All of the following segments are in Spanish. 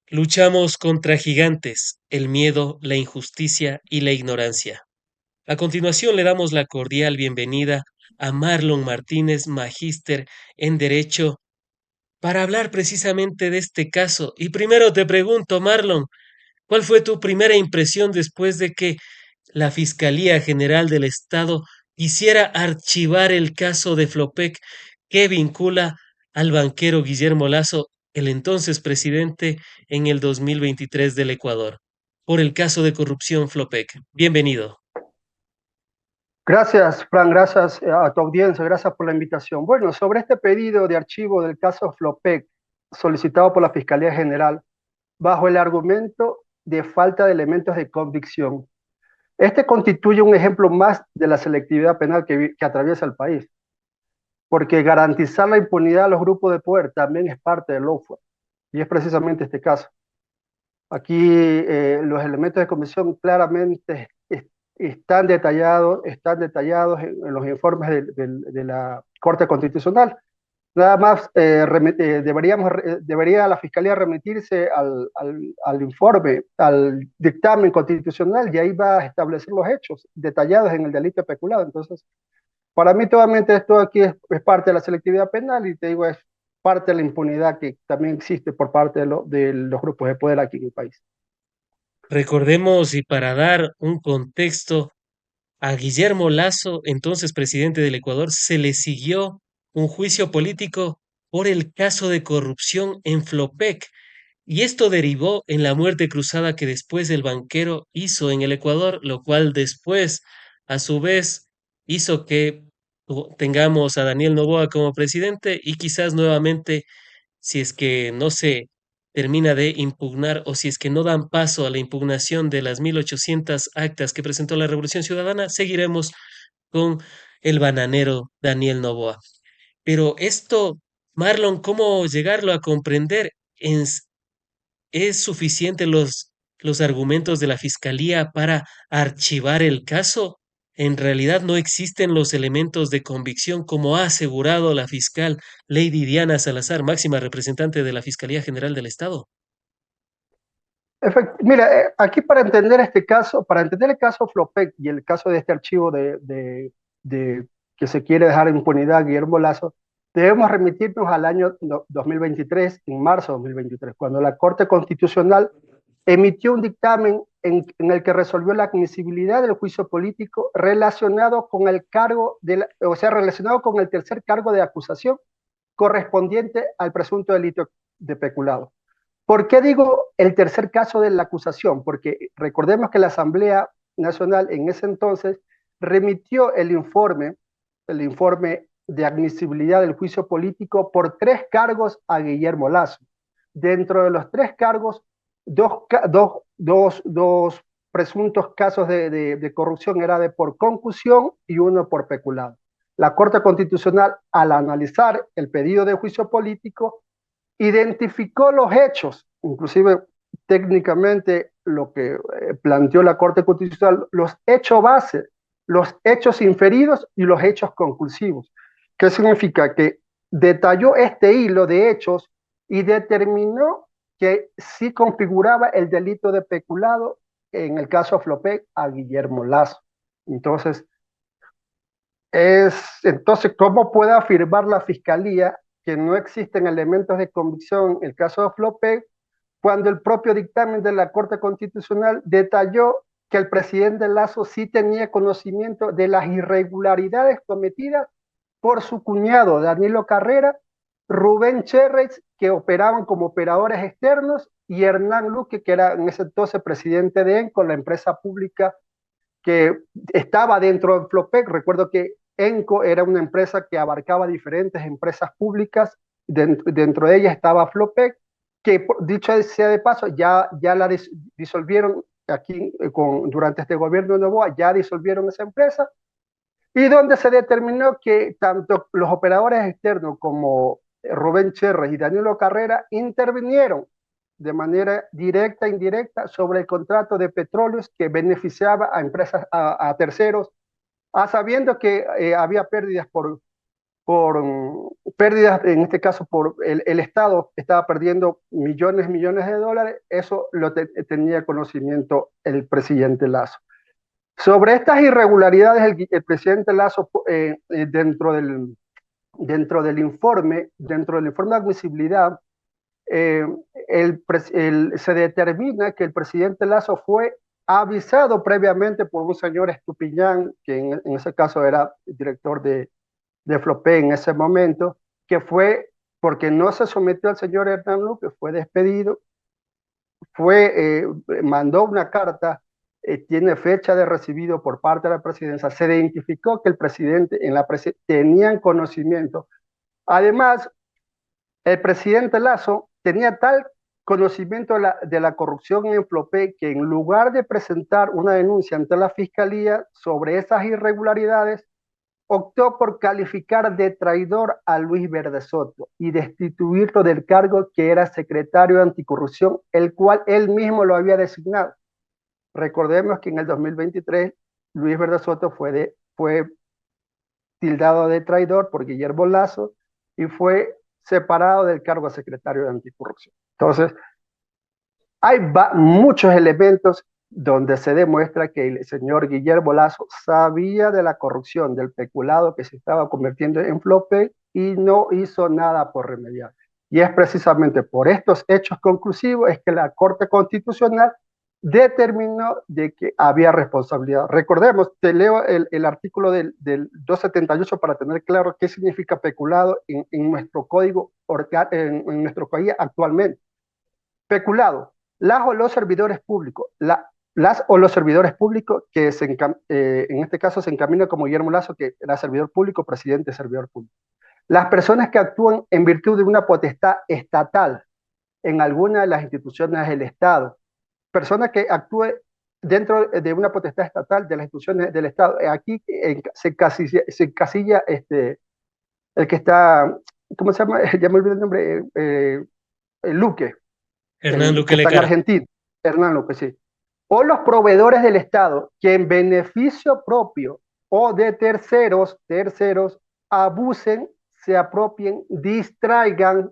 Luchamos contra gigantes, el miedo, la injusticia y la ignorancia. A continuación le damos la cordial bienvenida a Marlon Martínez, magíster en Derecho, para hablar precisamente de este caso. Y primero te pregunto, Marlon, ¿cuál fue tu primera impresión después de que la Fiscalía General del Estado quisiera archivar el caso de Flopec que vincula al banquero Guillermo Lasso, el entonces presidente en el 2023 del Ecuador, por el caso de corrupción Flopec? Bienvenido. Gracias, Fran, gracias a tu audiencia, gracias por la invitación. Bueno, sobre este pedido de archivo del caso Flopec, solicitado por la Fiscalía General, bajo el argumento de falta de elementos de convicción. Este constituye un ejemplo más de la selectividad penal que atraviesa el país, porque garantizar la impunidad a los grupos de poder también es parte del lawfare, y es precisamente este caso. Aquí los elementos de convicción claramente están detallados en los informes de la Corte Constitucional. Nada más debería la Fiscalía remitirse al informe, al dictamen constitucional, y ahí va a establecer los hechos detallados en el delito peculado. Entonces, para mí, totalmente esto aquí es parte de la selectividad penal y te digo, es parte de la impunidad que también existe por parte de los grupos de poder aquí en el país. Recordemos, y para dar un contexto, a Guillermo Lasso, entonces presidente del Ecuador, se le siguió un juicio político por el caso de corrupción en Flopec. Y esto derivó en la muerte cruzada que después el banquero hizo en el Ecuador, lo cual después, a su vez, hizo que tengamos a Daniel Noboa como presidente y quizás nuevamente, si es que no se termina de impugnar o si es que no dan paso a la impugnación de las 1800 actas que presentó la Revolución Ciudadana, seguiremos con el bananero Daniel Noboa. Pero esto, Marlon, ¿cómo llegarlo a comprender? ¿Es suficiente los argumentos de la fiscalía para archivar el caso? En realidad no existen los elementos de convicción, como ha asegurado la fiscal Lady Diana Salazar, máxima representante de la Fiscalía General del Estado. Mira, aquí para entender este caso, para entender el caso Flopec y el caso de este archivo de que se quiere dejar en impunidad a Guillermo Lasso, debemos remitirnos al año 2023, en marzo de 2023, cuando la Corte Constitucional emitió un dictamen en el que resolvió la admisibilidad del juicio político relacionado con el cargo, o sea, relacionado con el tercer cargo de acusación correspondiente al presunto delito de peculado. ¿Por qué digo el tercer caso de la acusación? Porque recordemos que la Asamblea Nacional en ese entonces remitió el informe de admisibilidad del juicio político por tres cargos a Guillermo Lasso. Dentro de los tres cargos, dos presuntos casos de corrupción era de por concusión y uno por peculado. La Corte Constitucional, al analizar el pedido de juicio político, identificó los hechos, inclusive técnicamente lo que planteó la Corte Constitucional, los hechos base, los hechos inferidos y los hechos conclusivos. ¿Qué significa? Que detalló este hilo de hechos y determinó que sí configuraba el delito de peculado en el caso Flopec a Guillermo Lasso. Entonces, entonces, ¿cómo puede afirmar la Fiscalía que no existen elementos de convicción en el caso de Flopec cuando el propio dictamen de la Corte Constitucional detalló que el presidente Lasso sí tenía conocimiento de las irregularidades cometidas por su cuñado Danilo Carrera, Rubén Cherres, que operaban como operadores externos, y Hernán Luque, que era en ese entonces presidente de ENCO, la empresa pública que estaba dentro de Flopec? Recuerdo que ENCO era una empresa que abarcaba diferentes empresas públicas, dentro de ellas estaba Flopec, que dicho sea de paso, ya la disolvieron aquí durante este gobierno de Novoa, ya disolvieron esa empresa, y donde se determinó que tanto los operadores externos como Rubén Cherres y Danilo Carrera intervinieron de manera directa e indirecta sobre el contrato de petróleos que beneficiaba a empresas, a terceros, a sabiendo que había pérdidas por pérdidas, en este caso por el Estado estaba perdiendo millones de dólares, eso lo tenía conocimiento el presidente Lazo. Sobre estas irregularidades, el presidente Lazo, dentro del informe de admisibilidad, eh, se determina que el presidente Lazo fue avisado previamente por un señor Estupiñán, que en ese caso era director de Flopé en ese momento, que fue porque no se sometió al señor Hernán Luque, fue despedido, mandó una carta, tiene fecha de recibido por parte de la presidencia, se identificó que el presidente en la tenían conocimiento. Además, el presidente Lazo tenía tal conocimiento de la corrupción en Flopé que en lugar de presentar una denuncia ante la fiscalía sobre esas irregularidades, optó por calificar de traidor a Luis Verde Soto y destituirlo del cargo que era secretario de anticorrupción, el cual él mismo lo había designado. Recordemos que en el 2023 Luis Verde Soto fue tildado de traidor por Guillermo Lazo y fue separado del cargo de secretario de anticorrupción. Entonces, hay muchos elementos donde se demuestra que el señor Guillermo Lazo sabía de la corrupción, del peculado que se estaba convirtiendo en Flopé y no hizo nada por remediar. Y es precisamente por estos hechos conclusivos es que la Corte Constitucional determinó de que había responsabilidad. Recordemos, te leo el artículo del 278 para tener claro qué significa peculado en nuestro código en nuestro país actualmente. Peculado, las o los servidores públicos, las o los servidores públicos que en este caso se encamina como Guillermo Lazo, que era servidor público, presidente servidor público. Las personas que actúan en virtud de una potestad estatal en alguna de las instituciones del Estado, personas que actúen dentro de una potestad estatal de las instituciones del Estado. Aquí se encasilla el que está, ¿cómo se llama? Ya me olvidé el nombre, Luque, Hernán que Luque está en Lecara. Argentina, Hernán López, sí. O los proveedores del Estado que en beneficio propio o de terceros abusen, se apropien, distraigan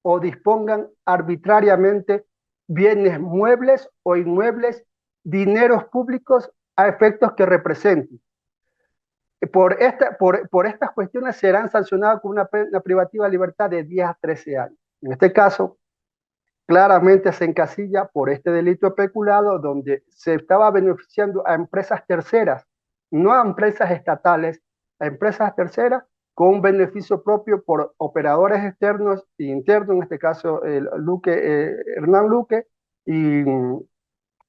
o dispongan arbitrariamente bienes muebles o inmuebles, dineros públicos a efectos que representen. Por estas cuestiones serán sancionados con una privativa de libertad de 10 a 13 años. En este caso, claramente se encasilla por este delito peculado donde se estaba beneficiando a empresas terceras, no a empresas estatales, a empresas terceras con un beneficio propio por operadores externos e internos, en este caso Hernán Luque y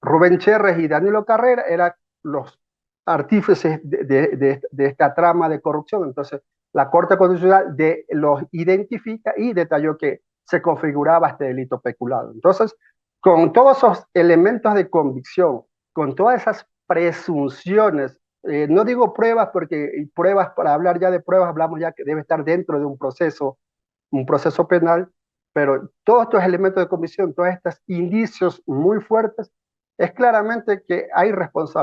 Rubén Cherres y Danilo Carrera eran los artífices de esta trama de corrupción. Entonces, la Corte Constitucional los identifica y detalló que se configuraba este delito peculado. Entonces, con todos esos elementos de convicción, con todas esas presunciones, no digo pruebas porque pruebas, para hablar ya de pruebas, hablamos ya que debe estar dentro de un proceso penal, pero todos estos elementos de convicción, todos estos indicios muy fuertes, es claramente que hay indicios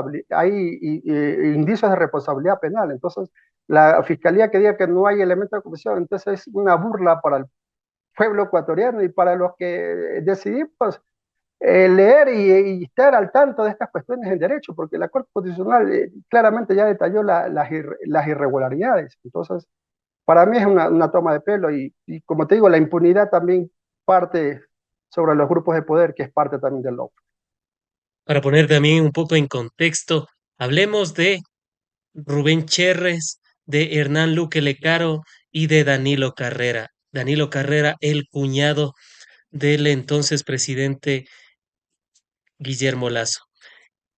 de responsabilidad penal. Entonces, la fiscalía que diga que no hay elementos de convicción, entonces es una burla para el pueblo ecuatoriano y para los que decidimos leer y estar al tanto de estas cuestiones en derecho, porque la Corte Constitucional claramente ya detalló las irregularidades. Entonces, para mí es una toma de pelo y como te digo, la impunidad también parte sobre los grupos de poder, que es parte también del lobby. Para poner también un poco en contexto, hablemos de Rubén Cherres, de Hernán Luque Lecaro y de Danilo Carrera. Danilo Carrera, el cuñado del entonces presidente Guillermo Lazo.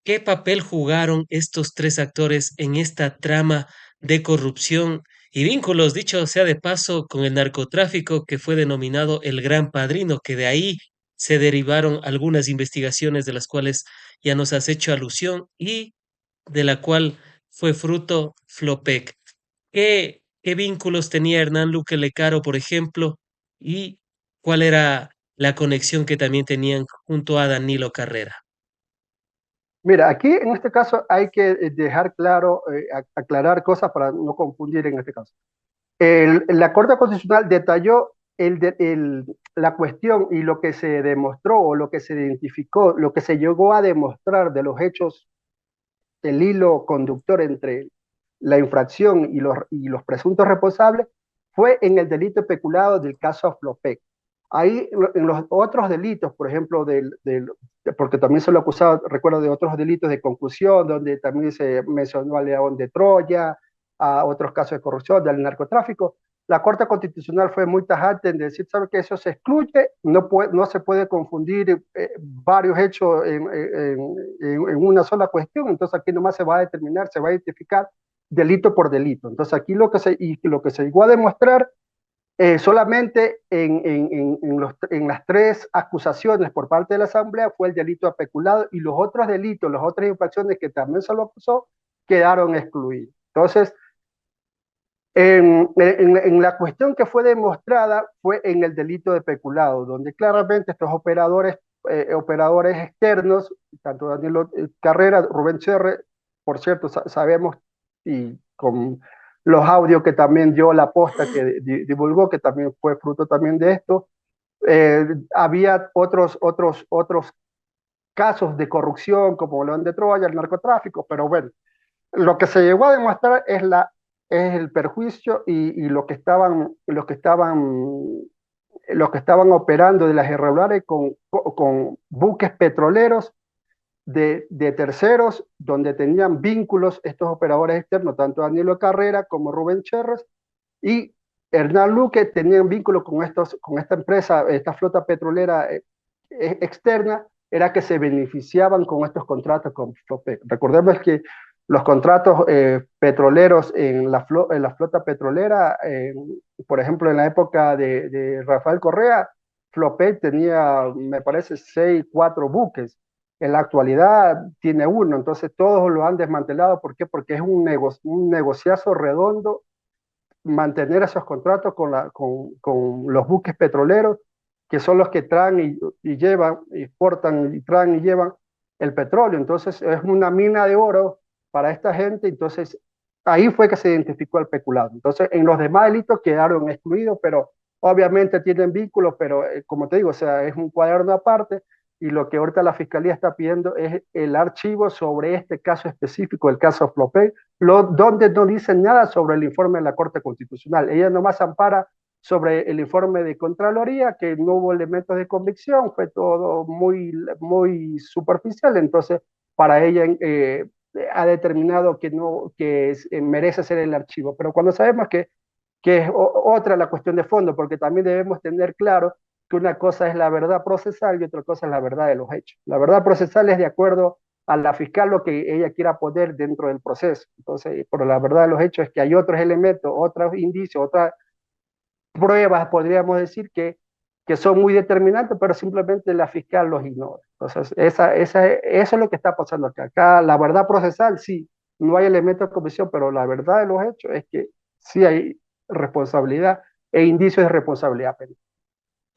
¿Qué papel jugaron estos tres actores en esta trama de corrupción y vínculos, dicho sea de paso, con el narcotráfico que fue denominado el Gran Padrino, que de ahí se derivaron algunas investigaciones de las cuales ya nos has hecho alusión y de la cual fue fruto Flopec? ¿Qué vínculos tenía Hernán Luque Lecaro, por ejemplo, y cuál era la conexión que también tenían junto a Danilo Carrera? Mira, aquí en este caso hay que dejar claro, aclarar cosas para no confundir en este caso. La Corte Constitucional detalló la cuestión y lo que se demostró o lo que se identificó, lo que se llegó a demostrar de los hechos, el hilo conductor entre la infracción y los presuntos responsables fue en el delito peculado del caso Flopec. Ahí en los otros delitos, por ejemplo, porque también se lo acusado, recuerdo de otros delitos de concusión, donde también se mencionó al León de Troya, a otros casos de corrupción, del narcotráfico. La Corte Constitucional fue muy tajante en decir, ¿sabe que eso se excluye? No se puede confundir varios hechos en una sola cuestión, entonces aquí nomás se va a determinar, se va a identificar delito por delito. Entonces aquí lo que se llegó a demostrar solamente en las tres acusaciones por parte de la Asamblea fue el delito de peculado y los otros delitos, las otras infracciones que también se lo acusó, quedaron excluidos. Entonces, en la cuestión que fue demostrada fue en el delito de peculado, donde claramente estos operadores externos, tanto Daniel Carrera, Rubén Cherre, por cierto, sabemos y con los audios que también dio la posta que divulgó, que también fue fruto también de esto, había otros casos de corrupción como León de Troya, el narcotráfico, pero bueno, lo que se llegó a demostrar es el perjuicio y los que estaban operando de las irregulares con buques petroleros de terceros, donde tenían vínculos estos operadores externos, tanto Danilo Carrera como Rubén Cherres, y Hernán Luque tenían vínculos con esta empresa, esta flota petrolera externa, era que se beneficiaban con estos contratos con Flopec. Recordemos que los contratos petroleros en la flota petrolera, por ejemplo, en la época de Rafael Correa, Flopec tenía, me parece, 4 buques. En la actualidad tiene uno, entonces todos lo han desmantelado. ¿Por qué? Porque es un negociazo redondo mantener esos contratos con los buques petroleros, que son los que traen y llevan, exportan y traen y llevan el petróleo. Entonces es una mina de oro para esta gente, entonces ahí fue que se identificó el peculado. Entonces en los demás delitos quedaron excluidos, pero obviamente tienen vínculos, pero como te digo, o sea, es un cuaderno aparte y lo que ahorita la Fiscalía está pidiendo es el archivo sobre este caso específico, el caso Flopey, donde no dicen nada sobre el informe de la Corte Constitucional. Ella nomás ampara sobre el informe de Contraloría, que no hubo elementos de convicción, fue todo muy superficial, entonces para ella ha determinado que, no, que merece ser el archivo. Pero cuando sabemos que es otra la cuestión de fondo, porque también debemos tener claro que una cosa es la verdad procesal y otra cosa es la verdad de los hechos. La verdad procesal es de acuerdo a la fiscal lo que ella quiera poner dentro del proceso. Entonces, por la verdad de los hechos es que hay otros elementos, otros indicios, otras pruebas, podríamos decir, que son muy determinantes, pero simplemente la fiscal los ignora. Entonces, eso es lo que está pasando acá. Acá la verdad procesal, sí, no hay elementos de comisión, pero la verdad de los hechos es que sí hay responsabilidad e indicios de responsabilidad penal.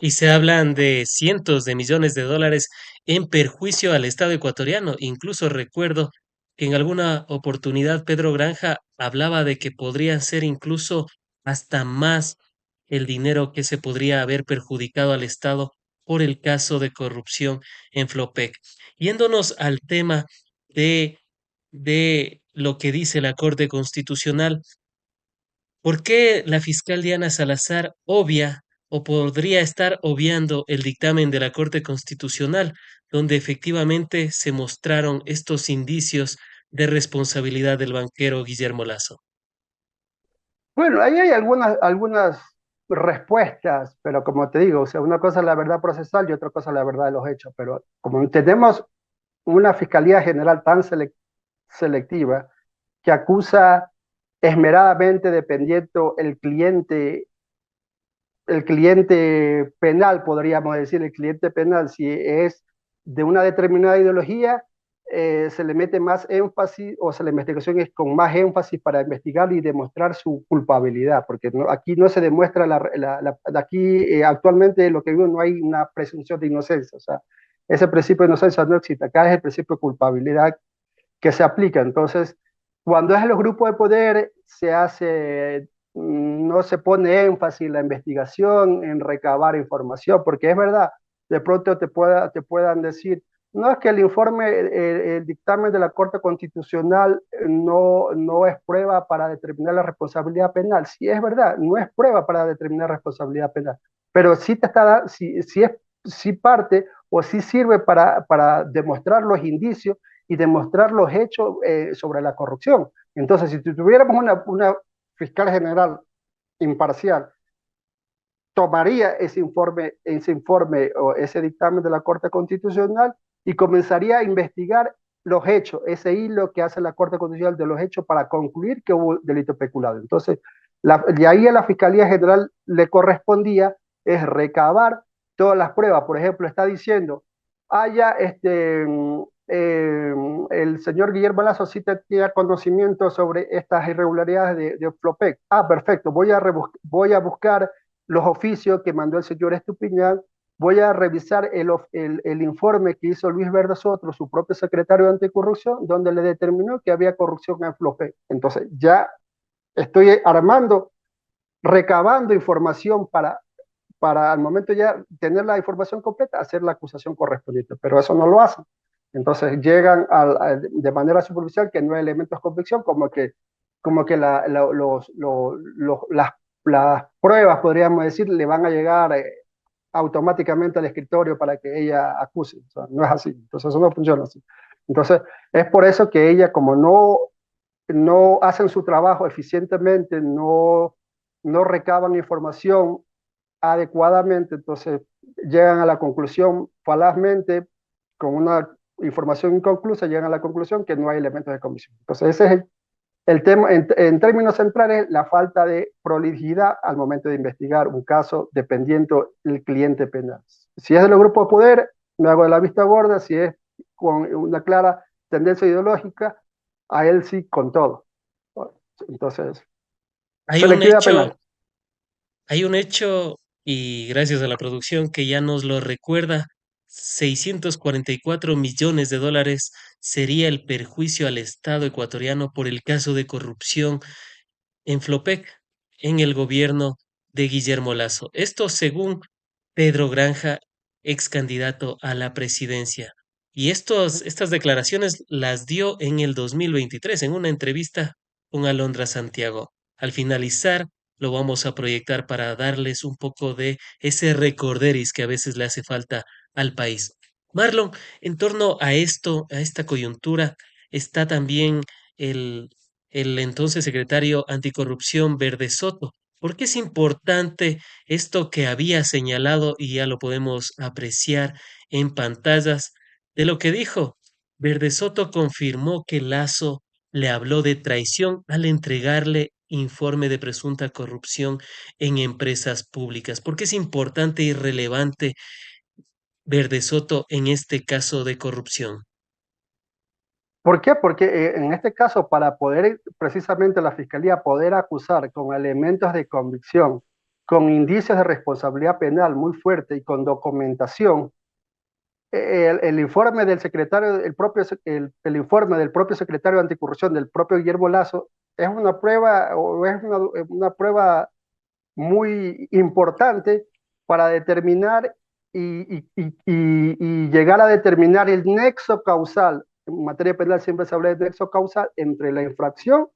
Y se hablan de cientos de millones de dólares en perjuicio al Estado ecuatoriano. Incluso recuerdo que en alguna oportunidad Pedro Granja hablaba de que podría ser incluso hasta más el dinero que se podría haber perjudicado al Estado por el caso de corrupción en Flopec. Yéndonos al tema de, de lo que dice la Corte Constitucional, ¿por qué la fiscal Diana Salazar obvia o podría estar obviando el dictamen de la Corte Constitucional, donde efectivamente se mostraron estos indicios de responsabilidad del banquero Guillermo Lazo? Bueno, ahí hay algunas respuestas, pero como te digo, o sea, una cosa es la verdad procesal y otra cosa es la verdad de los hechos, pero como tenemos una Fiscalía General tan selectiva que acusa esmeradamente dependiendo el cliente penal, podríamos decir, el cliente penal, si es de una determinada ideología, se le mete más énfasis o se la investigación es con más énfasis para investigar y demostrar su culpabilidad, porque aquí no se demuestra, aquí actualmente lo que vimos no hay una presunción de inocencia, o sea, ese principio de inocencia no existe, acá es el principio de culpabilidad que se aplica. Entonces, cuando es en los grupos de poder, se hace, no se pone énfasis en la investigación, en recabar información, porque es verdad, de pronto te puedan decir, no es que el informe, el dictamen de la Corte Constitucional no es prueba para determinar la responsabilidad penal. Sí, es verdad, no es prueba para determinar responsabilidad penal, pero sí te está, sí es, sí parte o sí sirve para demostrar los indicios y demostrar los hechos sobre la corrupción. Entonces, si tuviéramos una fiscal general imparcial, tomaría ese informe o ese dictamen de la Corte Constitucional y comenzaría a investigar los hechos, ese hilo que hace la Corte Constitucional de los hechos para concluir que hubo delito peculado. Entonces, de ahí a la Fiscalía General le correspondía es recabar todas las pruebas. Por ejemplo, está diciendo, haya el señor Guillermo Lazo sí tenía conocimiento sobre estas irregularidades de Flopec. Ah, perfecto, voy a buscar los oficios que mandó el señor Estupiñán, voy a revisar el informe que hizo Luis Verde Sotro, su propio secretario de Anticorrupción, donde le determinó que había corrupción en Flopec. Entonces, ya estoy armando, recabando información para al momento ya tener la información completa, hacer la acusación correspondiente, pero eso no lo hacen. Entonces llegan de manera superficial que no hay elementos de convicción, como que las pruebas, podríamos decir, le van a llegar automáticamente al escritorio para que ella acuse. O sea, no es así. Entonces eso no funciona así. Entonces es por eso que ella, como no hacen su trabajo eficientemente, no recaban información adecuadamente, entonces llegan a la conclusión falazmente, con una información inconclusa, llegan a la conclusión que no hay elementos de comisión. Entonces ese es el tema, en términos centrales, la falta de prolijidad al momento de investigar un caso dependiendo del cliente penal. Si es de los grupos de poder, me hago de la vista gorda, si es con una clara tendencia ideológica, a él sí con todo. Entonces, Hay un selectividad penal. hecho, hay un hecho, y gracias a la producción que ya nos lo recuerda, 644 millones de dólares sería el perjuicio al Estado ecuatoriano por el caso de corrupción en Flopec, en el gobierno de Guillermo Lazo. Esto según Pedro Granja, ex candidato a la presidencia. Y estas declaraciones las dio en el 2023 en una entrevista con Alondra Santiago. Al finalizar, lo vamos a proyectar para darles un poco de ese recorderis que a veces le hace falta al país. Marlon, en torno a esto, a esta coyuntura, está también el, el entonces secretario anticorrupción Verde Soto. ¿Por qué es importante esto que había señalado y ya lo podemos apreciar en pantallas de lo que dijo? Verde Soto confirmó que Lazo le habló de traición al entregarle informe de presunta corrupción en empresas públicas. ¿Por qué es importante y relevante Verde Soto en este caso de corrupción? ¿Por qué? Porque en este caso, para poder precisamente la Fiscalía poder acusar con elementos de convicción, con indicios de responsabilidad penal muy fuerte y con documentación, el informe del secretario, el informe del propio secretario de Anticorrupción, del propio Guillermo Lazo, es una prueba o es una prueba muy importante para determinar y llegar a determinar el nexo causal. En materia penal siempre se habla de nexo causal entre la infracción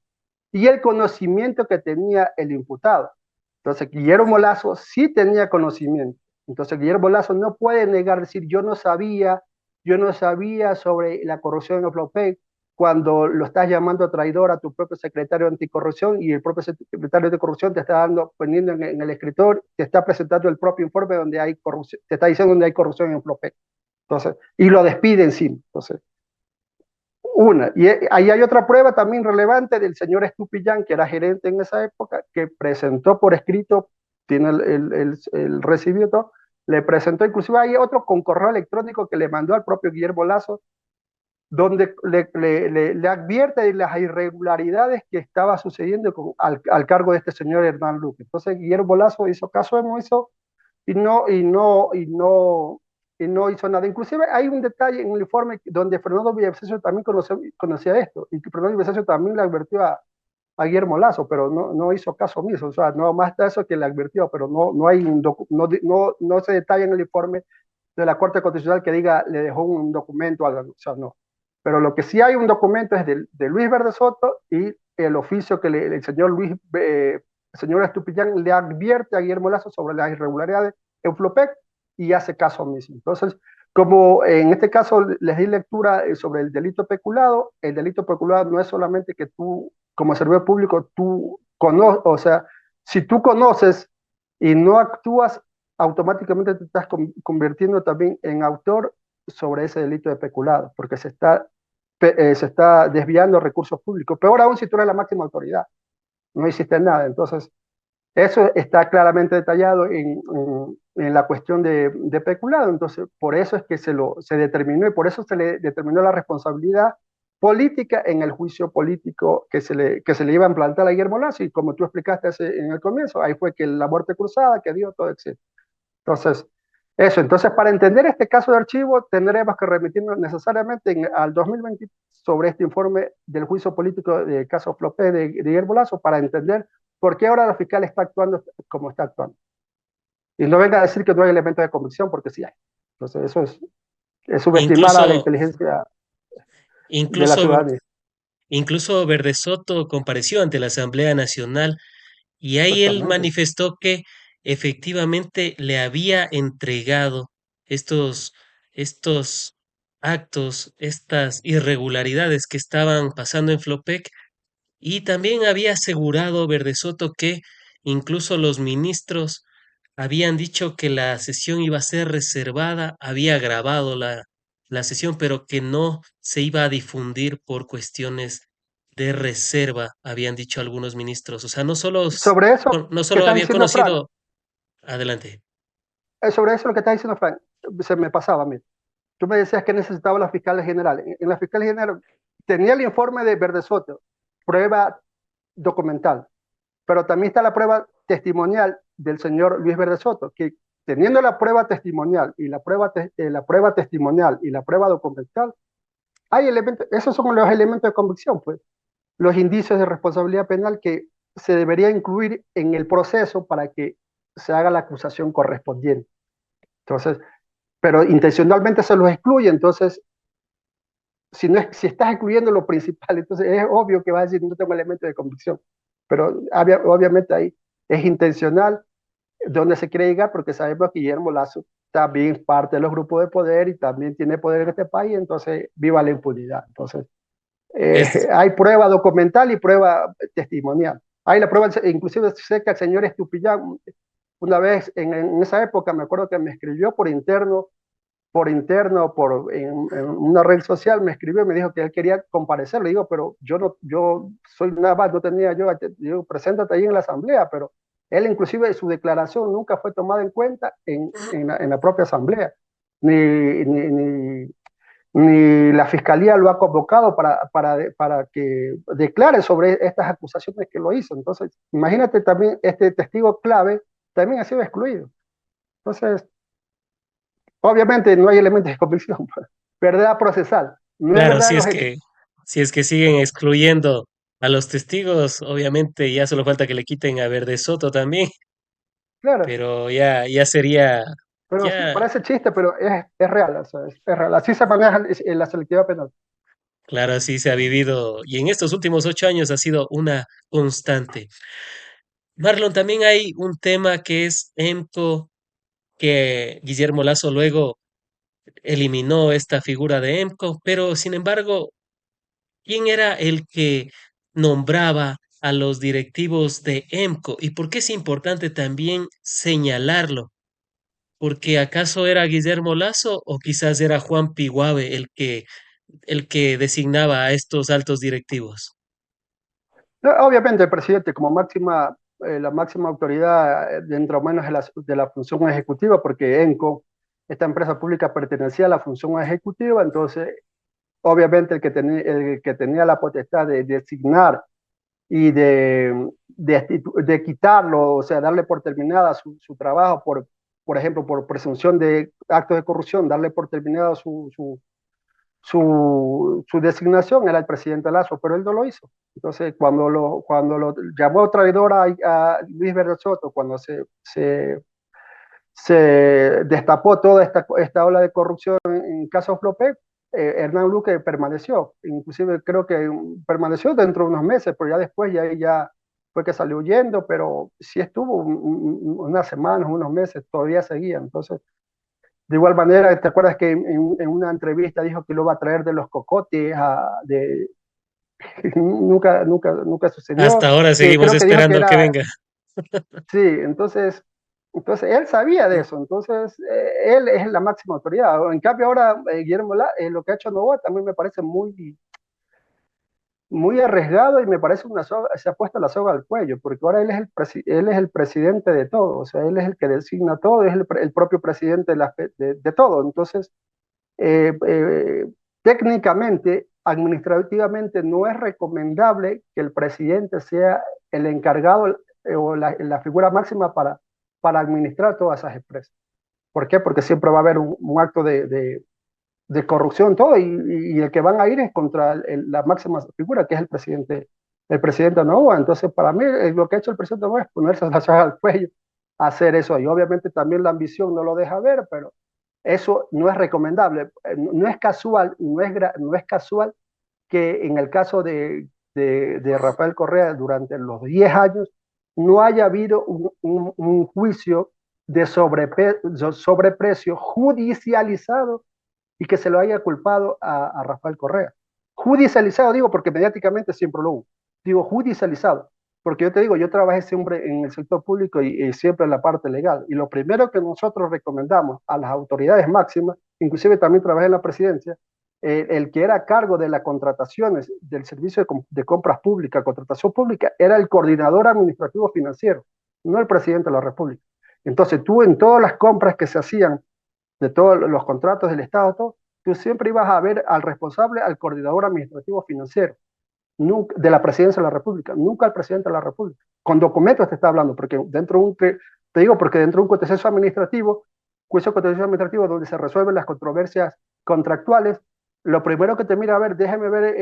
y el conocimiento que tenía el imputado. Entonces, Guillermo Lazo sí tenía conocimiento. Entonces, Guillermo Lazo no puede negar, decir, yo no sabía sobre la corrupción en Flopec, cuando lo estás llamando traidor a tu propio secretario de anticorrupción y el propio secretario de corrupción te está poniendo en el escritor, te está presentando el propio informe donde hay corrupción, te está diciendo donde hay corrupción en Flopec. Entonces, y lo despide encima. Entonces, y ahí hay otra prueba también relevante del señor Estupillán, que era gerente en esa época, que presentó por escrito, tiene el recibido todo, le presentó, inclusive hay otro con correo electrónico que le mandó al propio Guillermo Lazo, donde le advierte de las irregularidades que estaba sucediendo al cargo de este señor Hernán Luque. Entonces Guillermo Lazo hizo caso omiso y no hizo nada. Inclusive hay un detalle en el informe donde Fernando Villavicencio también conocía esto, y que Fernando Villavicencio también le advirtió a Guillermo Lazo, pero no hizo caso omiso. O sea, no más de eso que le advirtió, pero no hay no se detalla en el informe de la Corte Constitucional que diga le dejó un documento, o sea, no. Pero lo que sí hay un documento es de Luis Verde Soto y el oficio que el señor el señor Estupiñán le advierte a Guillermo Lazo sobre las irregularidades en Flopec y hace caso omiso. Entonces, como en este caso les di lectura sobre el delito peculado, el delito peculado no es solamente que tú, como servidor público, tú conoces, o sea, si tú conoces y no actúas, automáticamente te estás convirtiendo también en autor sobre ese delito de peculado, porque se está desviando recursos públicos. Peor aún si tú eres la máxima autoridad, no hiciste nada. Entonces, eso está claramente detallado en la cuestión de peculado. Entonces, por eso es que se determinó y por eso se le determinó la responsabilidad política en el juicio político que se le iba a implantar a Guillermo Lazo. Y como tú explicaste en el comienzo, ahí fue que la muerte cruzada, que dio todo, etc. Entonces, eso. Entonces, para entender este caso de archivo, tendremos que remitirnos necesariamente al 2020 sobre este informe del juicio político del caso Flopé de Guillermo Lazo para entender por qué ahora la fiscal está actuando como está actuando. Y no venga a decir que no hay elementos de convicción, porque sí hay. Entonces, eso es subestimar a la Incluso, inteligencia de la incluso, ciudadanía. incluso Verde Soto compareció ante la Asamblea Nacional y ahí él Exactamente. manifestó que efectivamente le había entregado estos, estos actos, estas irregularidades que estaban pasando en Flopec. Y también había asegurado Verde Soto que incluso los ministros habían dicho que la sesión iba a ser reservada, había grabado la sesión, pero que no se iba a difundir por cuestiones de reserva, habían dicho algunos ministros. O sea, Sobre eso no que solo estás había diciendo, Frank, conocido, adelante. sobre eso lo que estás diciendo, Frank, se me pasaba a mí. Tú me decías que necesitaba la fiscal general. En la fiscal general tenía el informe de Verde Soto, prueba documental, pero también está la prueba testimonial del señor Luis Verde Soto, que teniendo la prueba testimonial y la prueba testimonial y la prueba documental, hay elementos, esos son los elementos de convicción, pues, los indicios de responsabilidad penal que se debería incluir en el proceso para que se haga la acusación correspondiente. Entonces, pero intencionalmente se los excluye, entonces si estás excluyendo lo principal, entonces es obvio que vas a decir no tengo elementos de convicción, pero obviamente ahí es intencional donde se quiere llegar porque sabemos que Guillermo Lazo también parte de los grupos de poder y también tiene poder en este país, entonces viva la impunidad. Entonces, Es, hay prueba documental y prueba testimonial. Hay la prueba, inclusive sé que el señor Estupillán, una vez en esa época, me acuerdo que me escribió en una red social me escribió y me dijo que él quería comparecer. Le digo, pero yo soy nada más, no tenía yo preséntate ahí en la asamblea, pero él inclusive su declaración nunca fue tomada en cuenta en la propia asamblea, ni, ni, ni, ni la fiscalía lo ha convocado para que declare sobre estas acusaciones que lo hizo. Entonces, imagínate también este testigo clave también ha sido excluido. Entonces, obviamente no hay elementos de convicción, pues. Verdad procesal. No es claro, verdad en los hechos. si es que siguen excluyendo a los testigos, obviamente ya solo falta que le quiten a Verde Soto también. Claro, Pero ya sería, pero sí, ya, parece chiste, pero es real, o sea, es real. Así se maneja en la selectividad penal. claro, así se ha vivido y en estos últimos 8 años ha sido una constante. Marlon, también hay un tema que es EMCO, que Guillermo Lazo luego eliminó esta figura de EMCO, pero sin embargo, ¿quién era el que nombraba a los directivos de EMCO? ¿Y por qué es importante también señalarlo? Porque ¿acaso era Guillermo Lazo o quizás era Juan Piguave el que designaba a estos altos directivos? No, obviamente el presidente como la máxima autoridad dentro menos de la función ejecutiva, porque ENCO, esta empresa pública pertenecía a la función ejecutiva, entonces obviamente el que tenía la potestad de designar y de quitarlo, o sea, darle por terminada su trabajo, por ejemplo, por presunción de actos de corrupción, darle por terminada su designación era el presidente Lazo, pero él no lo hizo. Entonces, cuando lo llamó traidor a Luis Verde Soto, cuando se destapó toda esta ola de corrupción en caso Flopec, Hernán Luque permaneció, inclusive creo que permaneció dentro de unos meses, pero ya después ya fue que salió huyendo, pero sí estuvo unas semanas, unos meses, todavía seguía. Entonces, de igual manera, ¿te acuerdas que en una entrevista dijo que lo va a traer de los cocotes? Nunca Hasta sucedió. ahora seguimos Creo que dijo que esperando que era, venga. sí, entonces él sabía de eso, entonces él es la máxima autoridad. En cambio ahora lo que ha hecho Novoa también me parece muy arriesgado y me parece se ha puesto la soga al cuello, porque ahora él es el presidente de todo, o sea, él es el que designa todo, es el propio presidente de todo. Entonces, eh, eh, técnicamente, administrativamente, no es recomendable que el presidente sea el encargado o la figura máxima para administrar todas esas empresas. ¿Por qué? Porque siempre va a haber un acto de corrupción, todo, y el que van a ir es contra la máxima figura, que es el presidente Novoa. Entonces, para mí, lo que ha hecho el presidente Novoa es ponerse la soga al cuello, hacer eso. Y obviamente también la ambición no lo deja ver, pero eso no es recomendable. No es casual, no es casual que en el caso de Rafael Correa durante los 10 años no haya habido un juicio de sobreprecio judicializado y que se lo haya culpado a Rafael Correa. Judicializado, digo, porque mediáticamente siempre lo hubo. Digo, judicializado. Porque yo te digo, yo trabajé siempre en el sector público y siempre en la parte legal. Y lo primero que nosotros recomendamos a las autoridades máximas, inclusive también trabajé en la presidencia, el que era a cargo de las contrataciones del servicio de compras públicas, contratación pública, era el coordinador administrativo financiero, no el presidente de la República. Entonces tú en todas las compras que se hacían de todos los contratos del Estado, todo, tú siempre ibas a ver al responsable, al coordinador administrativo financiero, nunca, de la presidencia de la República, nunca al presidente de la República. Con documentos te está hablando, porque te digo, porque dentro de un contencioso administrativo, juicio contencioso administrativo donde se resuelven las controversias contractuales, lo primero que te mira, a ver, déjeme ver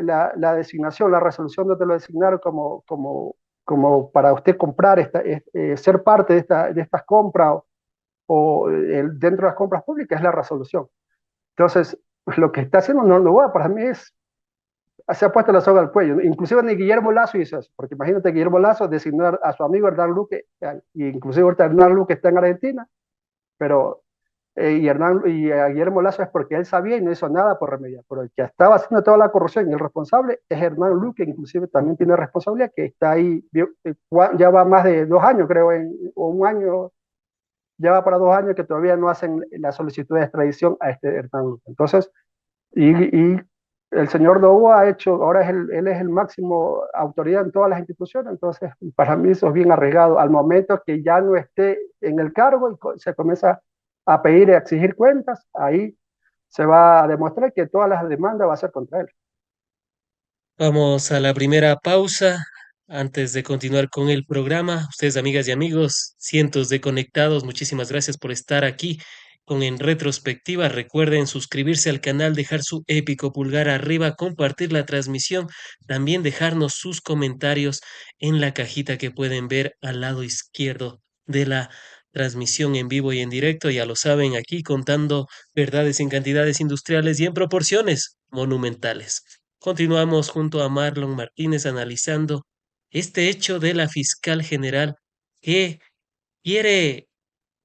la designación, la resolución donde lo designaron como para usted comprar, ser parte de estas compras dentro de las compras públicas es la resolución. Entonces, lo que está haciendo Novoa para mí se ha puesto la soga al cuello. Inclusive ni Guillermo Lazo hizo eso, porque imagínate Guillermo Lazo designó a su amigo Hernán Luque, y inclusive ahorita Hernán Luque está en Argentina, pero y a Guillermo Lazo es porque él sabía y no hizo nada por remediar. Pero el que estaba haciendo toda la corrupción y el responsable es Hernán Luque, inclusive también tiene responsabilidad, que está ahí, ya va más de 2 años, creo, o un año, ya va para 2 años que todavía no hacen la solicitud de extradición a este Hernán Luque. Entonces, y el señor Novoa ha hecho, ahora él es el máximo autoridad en todas las instituciones, entonces para mí eso es bien arriesgado. Al momento que ya no esté en el cargo y se comienza a pedir y a exigir cuentas, ahí se va a demostrar que todas las demandas va a ser contra él. Vamos a la primera pausa antes de continuar con el programa. Ustedes, amigas y amigos, cientos de conectados, muchísimas gracias por estar aquí con En Retrospectiva. Recuerden suscribirse al canal, dejar su épico pulgar arriba, compartir la transmisión, también dejarnos sus comentarios en la cajita que pueden ver al lado izquierdo de la transmisión en vivo y en directo. Ya lo saben, aquí contando verdades en cantidades industriales y en proporciones monumentales. Continuamos junto a Marlon Martínez analizando este hecho de la fiscal general que quiere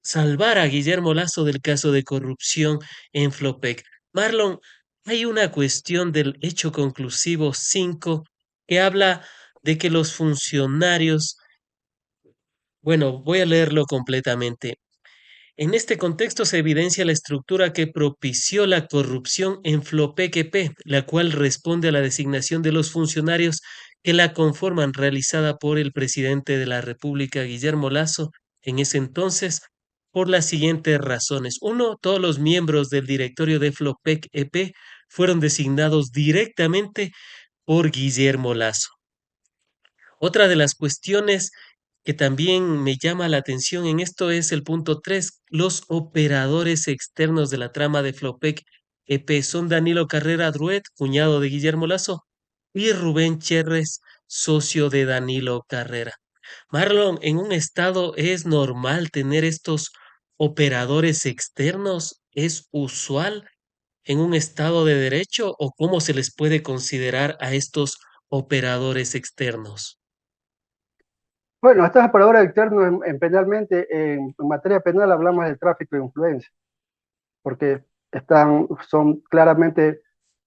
salvar a Guillermo Lazo del caso de corrupción en Flopec. Marlon, hay una cuestión del hecho conclusivo 5 que habla de que los funcionarios, bueno, voy a leerlo completamente. En este contexto se evidencia la estructura que propició la corrupción en Flopequepe, la cual responde a la designación de los funcionarios que la conforman, realizada por el presidente de la República, Guillermo Lazo, en ese entonces, por las siguientes razones. Uno, todos los miembros del directorio de Flopec EP fueron designados directamente por Guillermo Lazo. Otra de las cuestiones que también me llama la atención en esto es el punto 3, los operadores externos de la trama de Flopec son Danilo Carrera Druet, cuñado de Guillermo Lazo, y Rubén Cherres, socio de Danilo Carrera. Marlon, ¿en un estado es normal tener estos operadores externos? ¿Es usual en un estado de derecho o cómo se les puede considerar a estos operadores externos? Bueno, estos operadores externos penalmente, en materia penal hablamos del tráfico de influencia, porque son claramente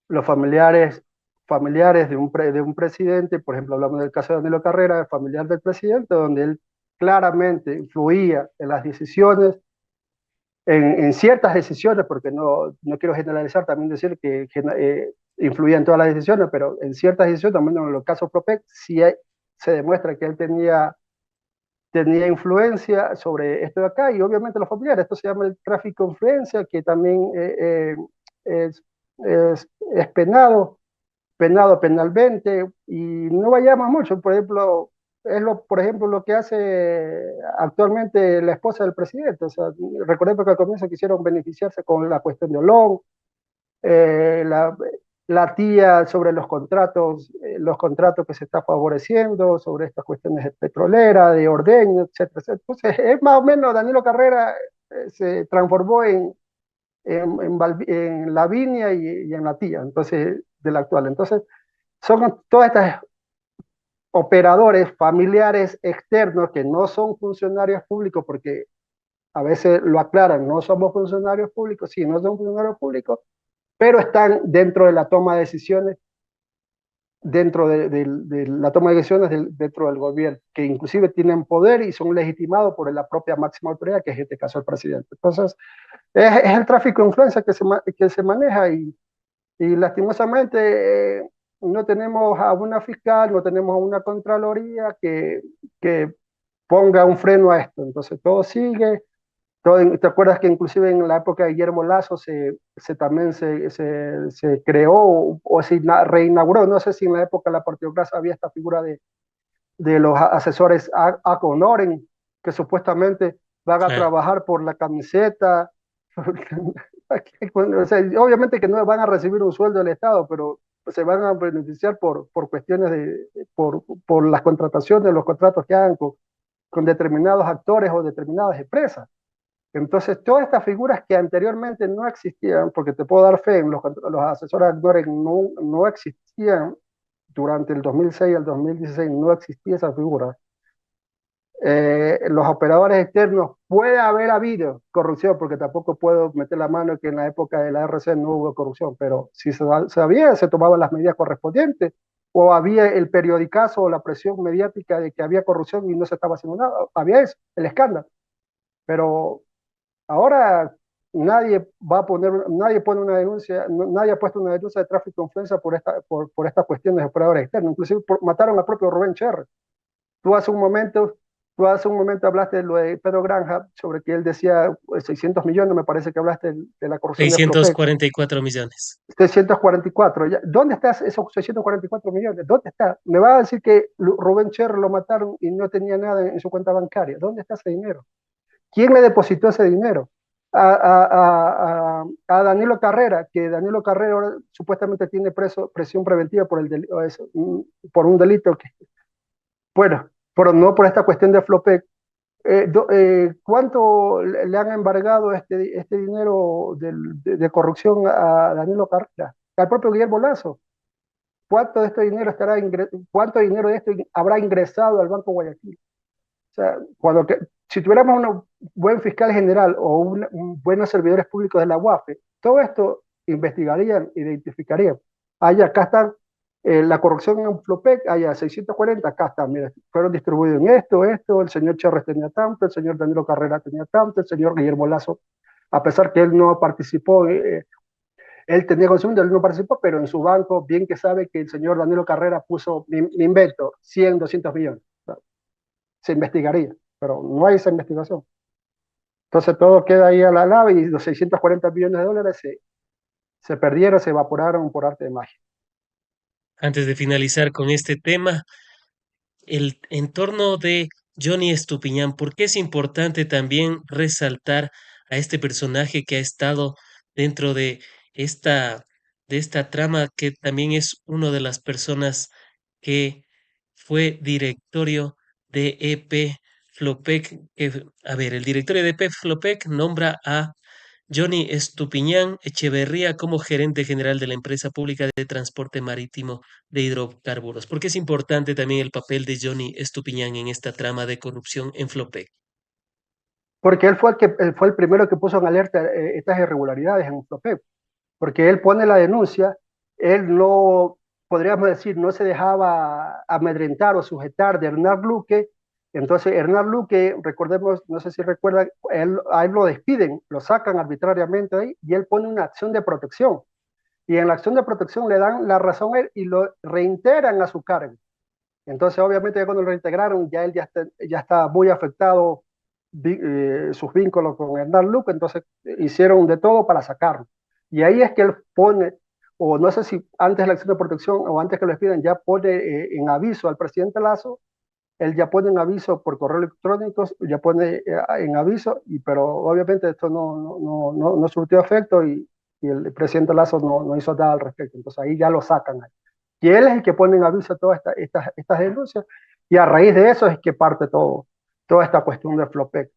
los familiares de un presidente. Por ejemplo, hablamos del caso de Danilo Carrera, familiar del presidente, donde él claramente influía en las decisiones, en ciertas decisiones, porque no quiero generalizar, también decir que influía en todas las decisiones, pero en ciertas decisiones, también en los casos PROPEC, se demuestra que él tenía influencia sobre esto de acá, y obviamente los familiares. Esto se llama el tráfico de influencia, que también es, es penado penalmente, y no vayamos mucho. Por ejemplo, por ejemplo, lo que hace actualmente la esposa del presidente. O sea, recordemos que al comienzo quisieron beneficiarse con la cuestión de Olón, eh, la, la tía sobre los contratos que se está favoreciendo, sobre estas cuestiones petroleras, de ordeño, etcétera, etcétera. Entonces, es más o menos, Danilo Carrera se transformó en Lavinia y en la tía, entonces, de la actual. Entonces, son todas estas operadores familiares externos que no son funcionarios públicos, porque a veces lo aclaran, no somos funcionarios públicos, sí, no son funcionarios públicos, pero están dentro de la toma de decisiones, de la toma de decisiones dentro del gobierno, que inclusive tienen poder y son legitimados por la propia máxima autoridad, que es en este caso el presidente. Entonces, es el tráfico de influencia que se maneja, y lastimosamente no tenemos a una fiscal, no tenemos a una contraloría que ponga un freno a esto. Entonces todo sigue. ¿Te acuerdas que inclusive en la época de Guillermo Lazo también se creó o se reinauguró? No sé si en la época de la partidocracia había esta figura de los asesores a honorem, que supuestamente van a Claro. trabajar por la camiseta. O sea, obviamente que no van a recibir un sueldo del Estado, pero se van a beneficiar por cuestiones por las contrataciones, los contratos que hagan con determinados actores o determinadas empresas. Entonces, todas estas figuras que anteriormente no existían, porque te puedo dar fe, los asesores actores no existían durante el 2006 al 2016, no existía esa figura. Los operadores externos, puede haber habido corrupción, porque tampoco puedo meter la mano que en la época de la RC no hubo corrupción, pero si se sabía, se tomaban las medidas correspondientes, o había el periodicazo o la presión mediática de que había corrupción y no se estaba haciendo nada. Había eso, el escándalo. Pero ahora nadie pone una denuncia, nadie ha puesto una denuncia de tráfico de influencia por estas cuestiones de operadores externos. Inclusive mataron al propio Rubén Cherry. Tú hace un momento, tú hace un momento hablaste de lo de Pedro Granja, sobre que él decía 600 millones, me parece que hablaste de la corrupción de Seiscientos Flopec. cuarenta y cuatro millones. 644. ¿Dónde están esos 644 millones? ¿Dónde está? Me va a decir que Rubén Cherry lo mataron y no tenía nada en su cuenta bancaria. ¿Dónde está ese dinero? ¿Quién le depositó ese dinero? A Danilo Carrera, que Danilo Carrera ahora supuestamente tiene presión preventiva por un delito que, bueno, pero no por esta cuestión de Flopec. ¿Cuánto le han embargado este dinero de corrupción a Danilo Carrera? Al propio Guillermo Lazo. ¿Cuánto dinero de esto habrá ingresado al Banco Guayaquil? O sea, si tuviéramos un buen fiscal general o buenos servidores públicos de la UAFE, todo esto investigarían, identificarían. Acá están la corrupción en Flopec, allá 640, acá están, mira, fueron distribuidos en esto, el señor Chávez tenía tanto, el señor Danilo Carrera tenía tanto, el señor Guillermo Lazo, a pesar que él no participó, él tenía conocimiento, él no participó, pero en su banco, bien que sabe que el señor Danilo Carrera puso, me invento, 100, 200 millones. O sea, se investigaría, pero no hay esa investigación. Entonces todo queda ahí a la lava, y los 640 millones de dólares se perdieron, se evaporaron por arte de magia. Antes de finalizar con este tema, el entorno de Johnny Estupiñán, ¿por qué es importante también resaltar a este personaje que ha estado dentro de esta, de esta trama que también es una de las personas que fue directorio de EP Flopec. A ver, el directorio de EP Flopec nombra a Johnny Estupiñán Echeverría como gerente general de la empresa pública de transporte marítimo de hidrocarburos. ¿Por qué es importante también el papel de Johnny Estupiñán en esta trama de corrupción en Flopec? Porque él fue el primero que puso en alerta estas irregularidades en Flopep, porque él pone la denuncia, él no, podríamos decir, no se dejaba amedrentar o sujetar de Hernán Luque. Entonces Hernán Luque, recordemos, no sé si recuerdan, a él lo despiden, lo sacan arbitrariamente de ahí y él pone una acción de protección. Y en la acción de protección le dan la razón a él y lo reintegran a su cargo. Entonces, obviamente, ya cuando lo reintegraron, ya él ya está muy afectado sus vínculos con Hernán Luque, entonces hicieron de todo para sacarlo. Y ahí es que él pone, o no sé si antes de la acción de protección o antes que lo despidan, ya pone en aviso al presidente Lazo, él ya pone en aviso por correo electrónico, ya pone en aviso, pero obviamente esto no surtió efecto y el presidente Lazo no hizo nada al respecto. Entonces ahí ya lo sacan. Y él es el que pone en aviso todas estas denuncias, y a raíz de eso es que parte toda esta cuestión del Flopec.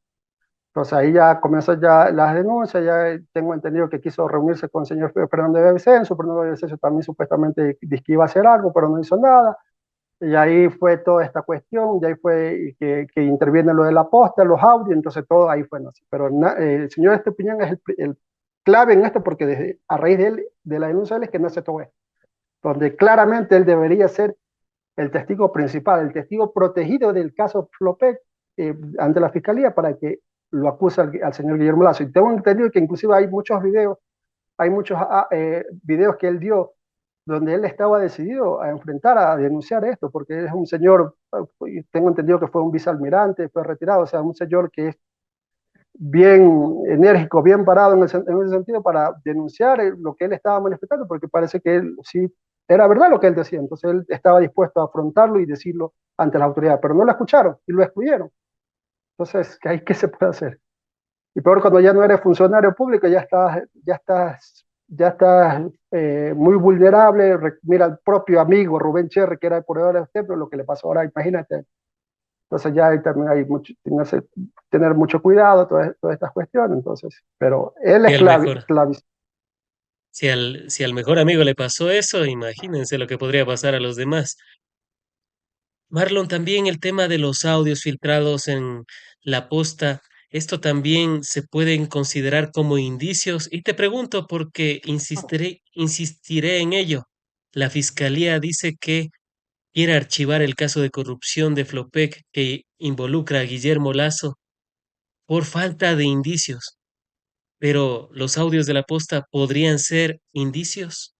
Entonces ahí ya comienzan ya las denuncias, ya tengo entendido que quiso reunirse con el señor Fernando de Vicencio. Fernando de Vicencio también supuestamente dijo que iba a hacer algo, pero no hizo nada. Y ahí fue toda esta cuestión, y ahí fue que interviene lo de la posta, los audios, entonces todo ahí fue así. Pero el señor Estupiñán es el clave en esto, porque a raíz de él, de la denuncia de él, es que nace todo esto, donde claramente él debería ser el testigo principal, el testigo protegido del caso Flopec ante la fiscalía, para que lo acuse al señor Guillermo Lazo. Y tengo entendido que inclusive hay muchos videos que él dio donde él estaba decidido a enfrentar, a denunciar esto, porque es un señor, tengo entendido que fue un vicealmirante, fue retirado, o sea, un señor que es bien enérgico, bien parado en ese sentido para denunciar lo que él estaba manifestando, porque parece que él sí era verdad lo que él decía. Entonces él estaba dispuesto a afrontarlo y decirlo ante la autoridad, pero no lo escucharon y lo excluyeron. Entonces, ¿qué se puede hacer? Y peor, cuando ya no eres funcionario público, ya estás muy vulnerable. Mira al propio amigo Rubén Cherry, que era el proveedor de ejemplo, lo que le pasó ahora, imagínate. Entonces ya ahí también hay mucho, tienes que tener mucho cuidado, todas estas cuestiones. Entonces, pero él Y es al mejor, clave. si al mejor amigo le pasó eso, imagínense lo que podría pasar a los demás. Marlon, también el tema de los audios filtrados en la posta, esto también se pueden considerar como indicios. Y te pregunto porque insistiré en ello. La fiscalía dice que quiere archivar el caso de corrupción de Flopec que involucra a Guillermo Lazo por falta de indicios. Pero los audios de la posta podrían ser indicios.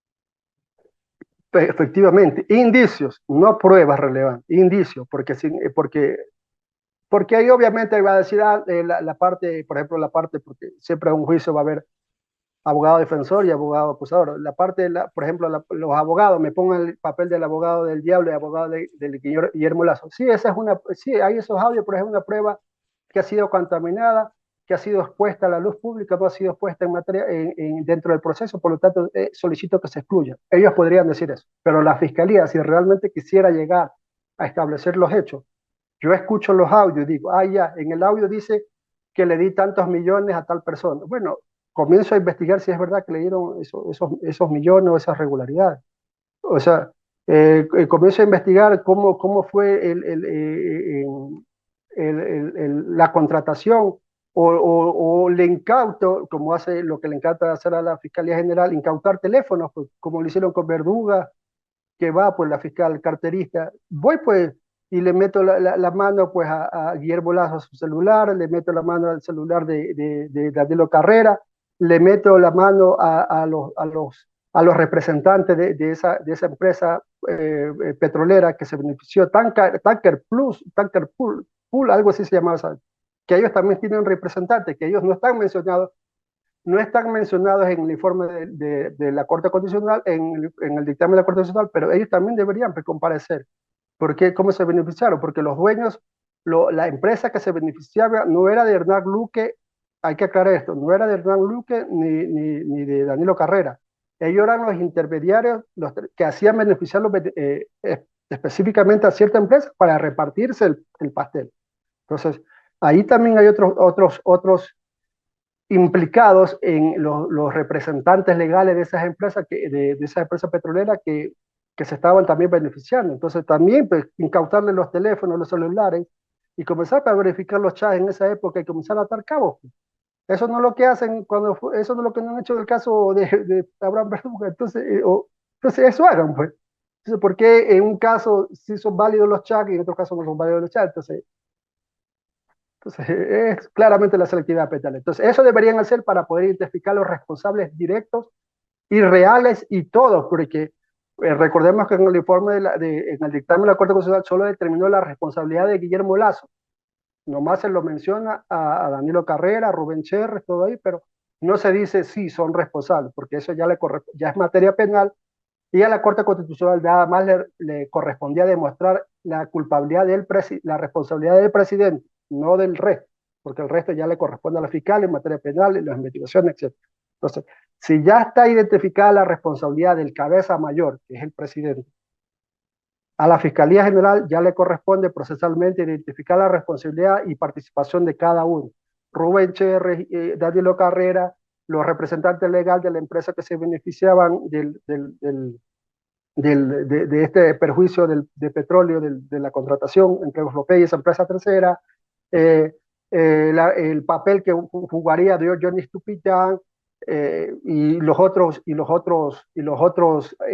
Efectivamente, indicios, no pruebas relevantes, indicios, porque ahí obviamente va a decir la parte, por ejemplo, la parte, porque siempre en un juicio va a haber abogado defensor y abogado acusador. La parte, por ejemplo, los abogados, me pongan el papel del abogado del diablo y abogado del Guillermo Lazo. Sí, sí, hay esos audios, pero es una prueba que ha sido contaminada, que ha sido expuesta a la luz pública, no ha sido expuesta dentro del proceso, por lo tanto, solicito que se excluya. Ellos podrían decir eso, pero la fiscalía, si realmente quisiera llegar a establecer los hechos, yo escucho los audios y digo, ya, en el audio dice que le di tantos millones a tal persona. Bueno, comienzo a investigar si es verdad que le dieron esos millones o esas regularidades. O sea, comienzo a investigar cómo fue la contratación, o le incauto, como hace lo que le encanta hacer a la Fiscalía General, incautar teléfonos, pues, como lo hicieron con Verduga, que va pues la fiscal carterista. Voy pues y le meto la mano pues a Guillermo Lazo a su celular, le meto la mano al celular de Danilo Carrera, le meto la mano a los representantes de esa empresa petrolera que se benefició, Tanker Plus, Tanker Pool, algo así se llamaba, ¿sabes? Que ellos también tienen representantes, que ellos no están mencionados en el informe de la Corte Constitucional, en el dictamen de la Corte Constitucional, pero ellos también deberían comparecer. ¿Por qué? ¿Cómo se beneficiaron? Porque los dueños, la empresa que se beneficiaba no era de Hernán Luque. Hay que aclarar esto, no era de Hernán Luque ni de Danilo Carrera, Ellos eran los intermediarios que hacían beneficiar específicamente a cierta empresa para repartirse el pastel. Entonces, ahí también hay otros implicados en los representantes legales de esas empresas, de esa empresa petrolera que se estaban también beneficiando. Entonces, también pues, incautarle los teléfonos, los celulares y comenzar a verificar los chats en esa época y comenzar a atar cabos. Pues. Eso no es lo que hacen eso no es lo que no han hecho en el caso de Abraham Bermúdez. Entonces eso hagan, pues. Entonces, ¿por qué en un caso sí son válidos los chats y en otro caso no son válidos los chats? Entonces es claramente la selectividad penal. Entonces, eso deberían hacer para poder identificar los responsables directos y reales y todos, porque recordemos que en el informe en el dictamen de la Corte Constitucional solo determinó la responsabilidad de Guillermo Lazo. Nomás se lo menciona a Danilo Carrera, a Rubén Cherres, todo ahí, pero no se dice si son responsables, porque eso ya es materia penal y a la Corte Constitucional nada más le correspondía demostrar la culpabilidad la responsabilidad del presidente, no del resto, porque el resto ya le corresponde a la fiscal en materia penal, en las investigaciones, etc. Entonces, si ya está identificada la responsabilidad del cabeza mayor, que es el presidente, a la Fiscalía General ya le corresponde procesalmente identificar la responsabilidad y participación de cada uno. Rubén Cherres, Danilo Carrera, los representantes legales de la empresa que se beneficiaban de este perjuicio de petróleo, de la contratación entre los López y esa empresa tercera, el papel que jugaría de Johnny Stupitán, y los otros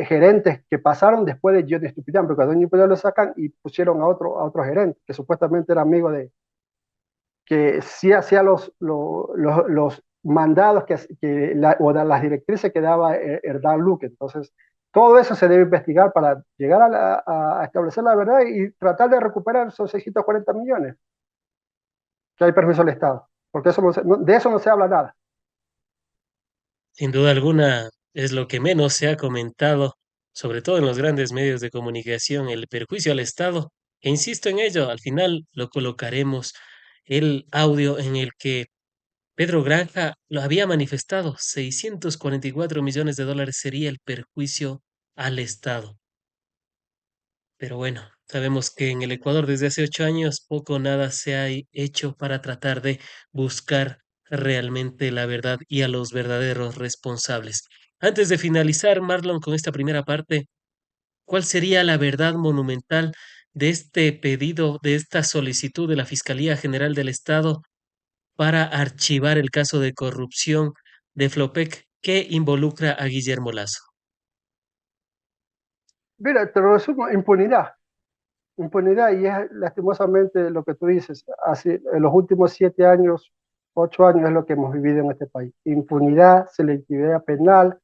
gerentes que pasaron después de Johnny Stupitán, porque a Johnny Stupitán lo sacan y pusieron a otro gerente que supuestamente era amigo que sí hacía los mandados o las directrices que daba Hernán Luque. Entonces, todo eso se debe investigar para llegar a establecer la verdad y tratar de recuperar esos 640 millones que hay permiso al Estado, porque de eso no se habla nada. Sin duda alguna es lo que menos se ha comentado, sobre todo en los grandes medios de comunicación, el perjuicio al Estado. E insisto en ello, al final lo colocaremos el audio en el que Pedro Granja lo había manifestado, 644 millones de dólares sería el perjuicio al Estado. Pero bueno, sabemos que en el Ecuador desde hace 8 años poco o nada se ha hecho para tratar de buscar realmente la verdad y a los verdaderos responsables. Antes de finalizar, Marlon, con esta primera parte, ¿cuál sería la verdad monumental de este pedido, de esta solicitud de la Fiscalía General del Estado para archivar el caso de corrupción de Flopec que involucra a Guillermo Lazo? Mira, te lo resumo, impunidad. Impunidad, y es lastimosamente lo que tú dices, en los últimos 7 años, 8 años es lo que hemos vivido en este país. Impunidad, selectividad penal,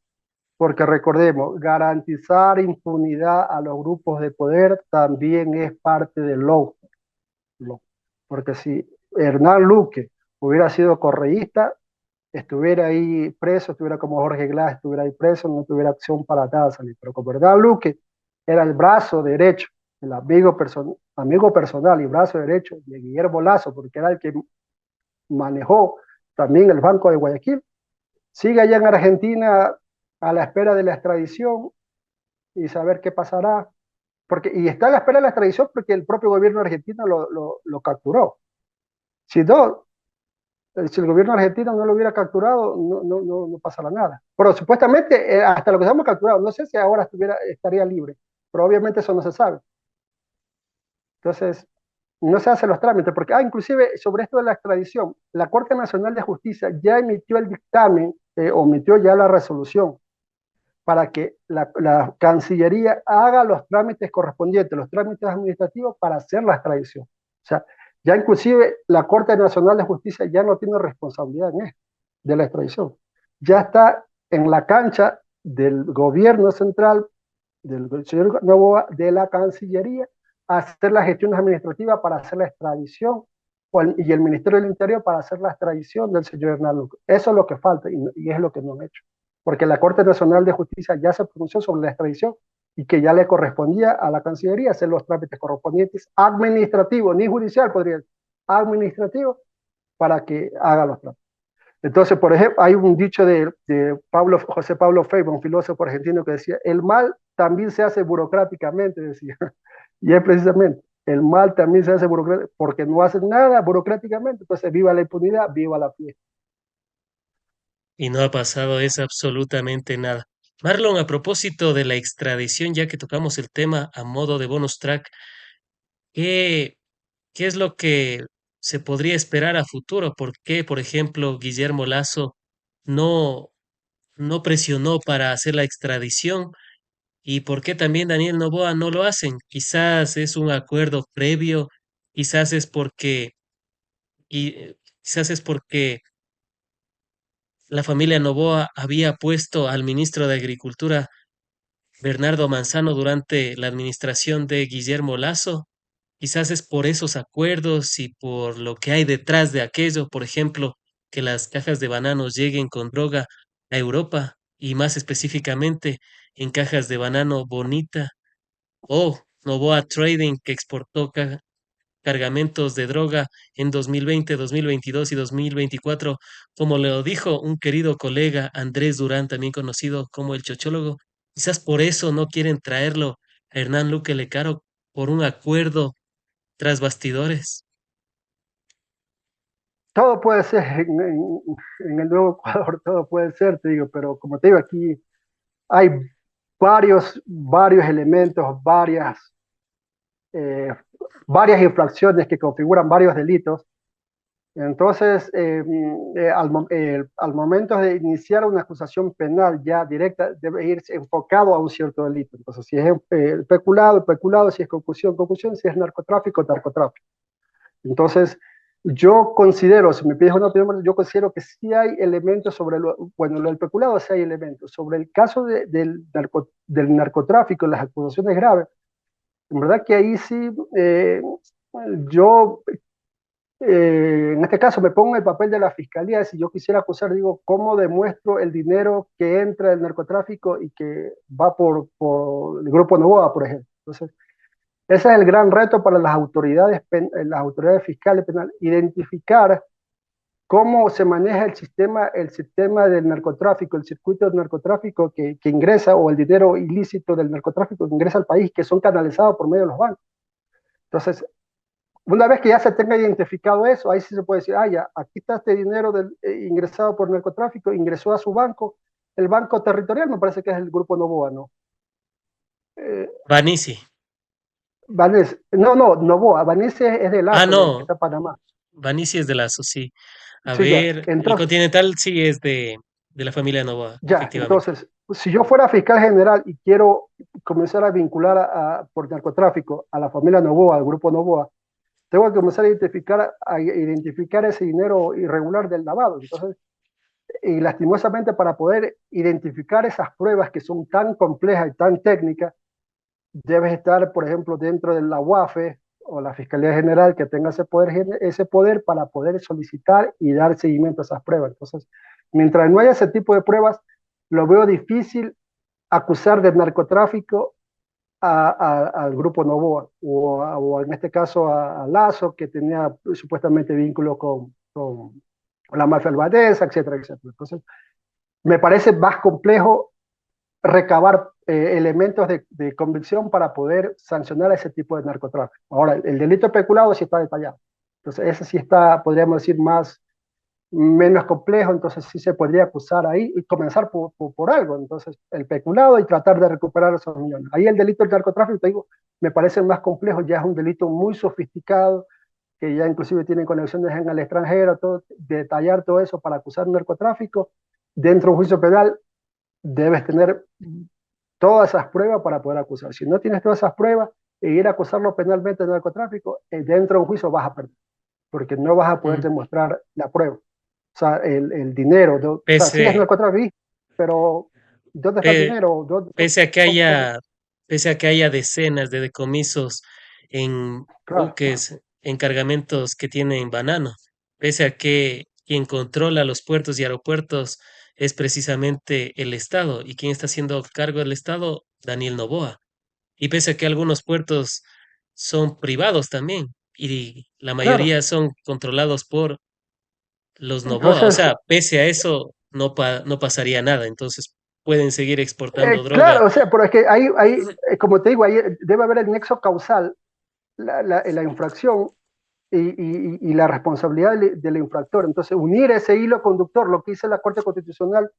porque recordemos, garantizar impunidad a los grupos de poder también es parte del lawfare. Porque si Hernán Luque hubiera sido correísta, estuviera ahí preso, estuviera como Jorge Glass, estuviera ahí preso, no tuviera acción para nada salir. Pero como Hernán Luque era el brazo derecho, el amigo personal y brazo derecho de Guillermo Lazo, porque era el que manejó también el Banco de Guayaquil, sigue allá en Argentina a la espera de la extradición y saber qué pasará. Y está a la espera de la extradición porque el propio gobierno argentino lo capturó. Si no, si el gobierno argentino no lo hubiera capturado, no pasará nada. Pero supuestamente, hasta lo que hemos capturado, no sé si ahora estaría libre, pero obviamente eso no se sabe. Entonces, no se hacen los trámites, porque, inclusive sobre esto de la extradición, la Corte Nacional de Justicia ya emitió el dictamen, omitió ya la resolución, para que la Cancillería haga los trámites correspondientes, los trámites administrativos para hacer la extradición. O sea, ya inclusive la Corte Nacional de Justicia ya no tiene responsabilidad en esto, de la extradición. Ya está en la cancha del gobierno central, del señor Novoa, de la Cancillería, hacer las gestiones administrativas para hacer la extradición y el Ministerio del Interior para hacer la extradición del señor Hernán Luque. Eso es lo que falta y es lo que no han hecho. Porque la Corte Nacional de Justicia ya se pronunció sobre la extradición y que ya le correspondía a la Cancillería hacer los trámites correspondientes administrativos, ni judicial podría ser, administrativos, para que haga los trámites. Entonces, por ejemplo, hay un dicho de Pablo, José Pablo Freyre, un filósofo argentino que decía, el mal también se hace burocráticamente, decía. Y es precisamente, el mal también se hace burocráticamente, porque no hacen nada burocráticamente, entonces viva la impunidad, viva la fiesta. Y no ha pasado es absolutamente nada. Marlon, a propósito de la extradición, ya que tocamos el tema a modo de bonus track, ¿qué, qué es lo que se podría esperar a futuro? ¿Por qué, por ejemplo, Guillermo Lasso no, no presionó para hacer la extradición? ¿Y por qué también Daniel Noboa no lo hacen? Quizás es un acuerdo previo, quizás es porque, quizás es porque la familia Noboa había puesto al ministro de Agricultura Bernardo Manzano durante la administración de Guillermo Lasso. Quizás es por esos acuerdos y por lo que hay detrás de aquello, por ejemplo, que las cajas de bananos lleguen con droga a Europa y más específicamente en cajas de banano bonita o Novoa Trading que exportó cargamentos de droga en 2020, 2022 y 2024, como lo dijo un querido colega Andrés Durán, también conocido como el chochólogo. Quizás por eso no quieren traerlo a Hernán Luque Lecaro por un acuerdo tras bastidores. Todo puede ser en el nuevo Ecuador, todo puede ser, te digo, pero como te digo, aquí hay varios elementos, eh, varias infracciones que configuran varios delitos. Entonces, al momento de iniciar una acusación penal ya directa, debe irse enfocado a un cierto delito. Entonces, si es peculado, si es concusión, si es narcotráfico, narcotráfico. Entonces, yo considero, si me pides una opinión, yo considero que sí hay elementos sobre bueno, lo del peculado sí hay elementos. Sobre el caso del narcotráfico, las acusaciones graves, en verdad que ahí sí, yo en este caso me pongo en el papel de la fiscalía, si yo quisiera acusar, digo, ¿cómo demuestro el dinero que entra del narcotráfico y que va por el Grupo Novoa, por ejemplo? Entonces, ese es el gran reto para las autoridades fiscales penales, identificar cómo se maneja el sistema del narcotráfico, el circuito del narcotráfico que ingresa o el dinero ilícito del narcotráfico que ingresa al país, que son canalizados por medio de los bancos. Entonces, una vez que ya se tenga identificado eso, ahí sí se puede decir, ah, ya, aquí está este dinero ingresado por narcotráfico, ingresó a su banco, el banco territorial, me parece que es el Grupo Novoa, ¿no? Eh, Banisi. no, Novoa, Vanese es de Ah, Lazo, que no, está en Panamá. Banisi es de Lazo, sí. A Sí, ya, ver, el entonces, Continental sí es de la familia Novoa, ya, efectivamente. entonces, si yo fuera fiscal general y quiero comenzar a vincular por narcotráfico a la familia Novoa, al Grupo Novoa, tengo que comenzar a identificar ese dinero irregular del lavado. Entonces, y lastimosamente para poder identificar esas pruebas que son tan complejas y tan técnicas, debes estar, por ejemplo, dentro de la UAFE o la Fiscalía General que tenga ese poder para poder solicitar y dar seguimiento a esas pruebas. Entonces, mientras no haya ese tipo de pruebas, lo veo difícil acusar de narcotráfico al grupo Novoa o en este caso a Lazo, que tenía supuestamente vínculo con la mafia albanesa, etcétera, etcétera. Entonces, me parece más complejo recabar elementos de convicción para poder sancionar ese tipo de narcotráfico. Ahora, el delito especulado sí está detallado. Entonces, ese sí está, podríamos decir, menos complejo, entonces sí se podría acusar ahí y comenzar por algo. Entonces, el peculado y tratar de recuperar esos millones. Ahí el delito del narcotráfico, te digo, me parece más complejo, ya es un delito muy sofisticado, que ya inclusive tienen conexiones en el extranjero, todo, detallar todo eso para acusar narcotráfico. Dentro de un juicio penal debes tener todas esas pruebas para poder acusar. Si no tienes todas esas pruebas e ir a acusarlo penalmente de narcotráfico, dentro de un juicio vas a perder, porque no vas a poder Mm. demostrar la prueba. O sea, el dinero, o sea, sí es Pese, narcotráfico, pero ¿dónde está el pe- dinero? pese a que Cómo? pese a que haya decenas de decomisos en Claro, buques, en cargamentos que tienen banano, pese a que quien controla los puertos y aeropuertos es precisamente el Estado, y quien está haciendo cargo del Estado, Daniel Noboa, y pese a que algunos puertos son privados también, y la claro. mayoría son controlados por los Noboa. O Entonces, sea, pese a eso, no pasaría nada. Entonces pueden seguir exportando droga. claro, o sea, pero es que como te digo, ahí debe haber el nexo causal, la infracción y la responsabilidad del infractor. Entonces, unir ese hilo conductor, lo que hizo la Corte Constitucional,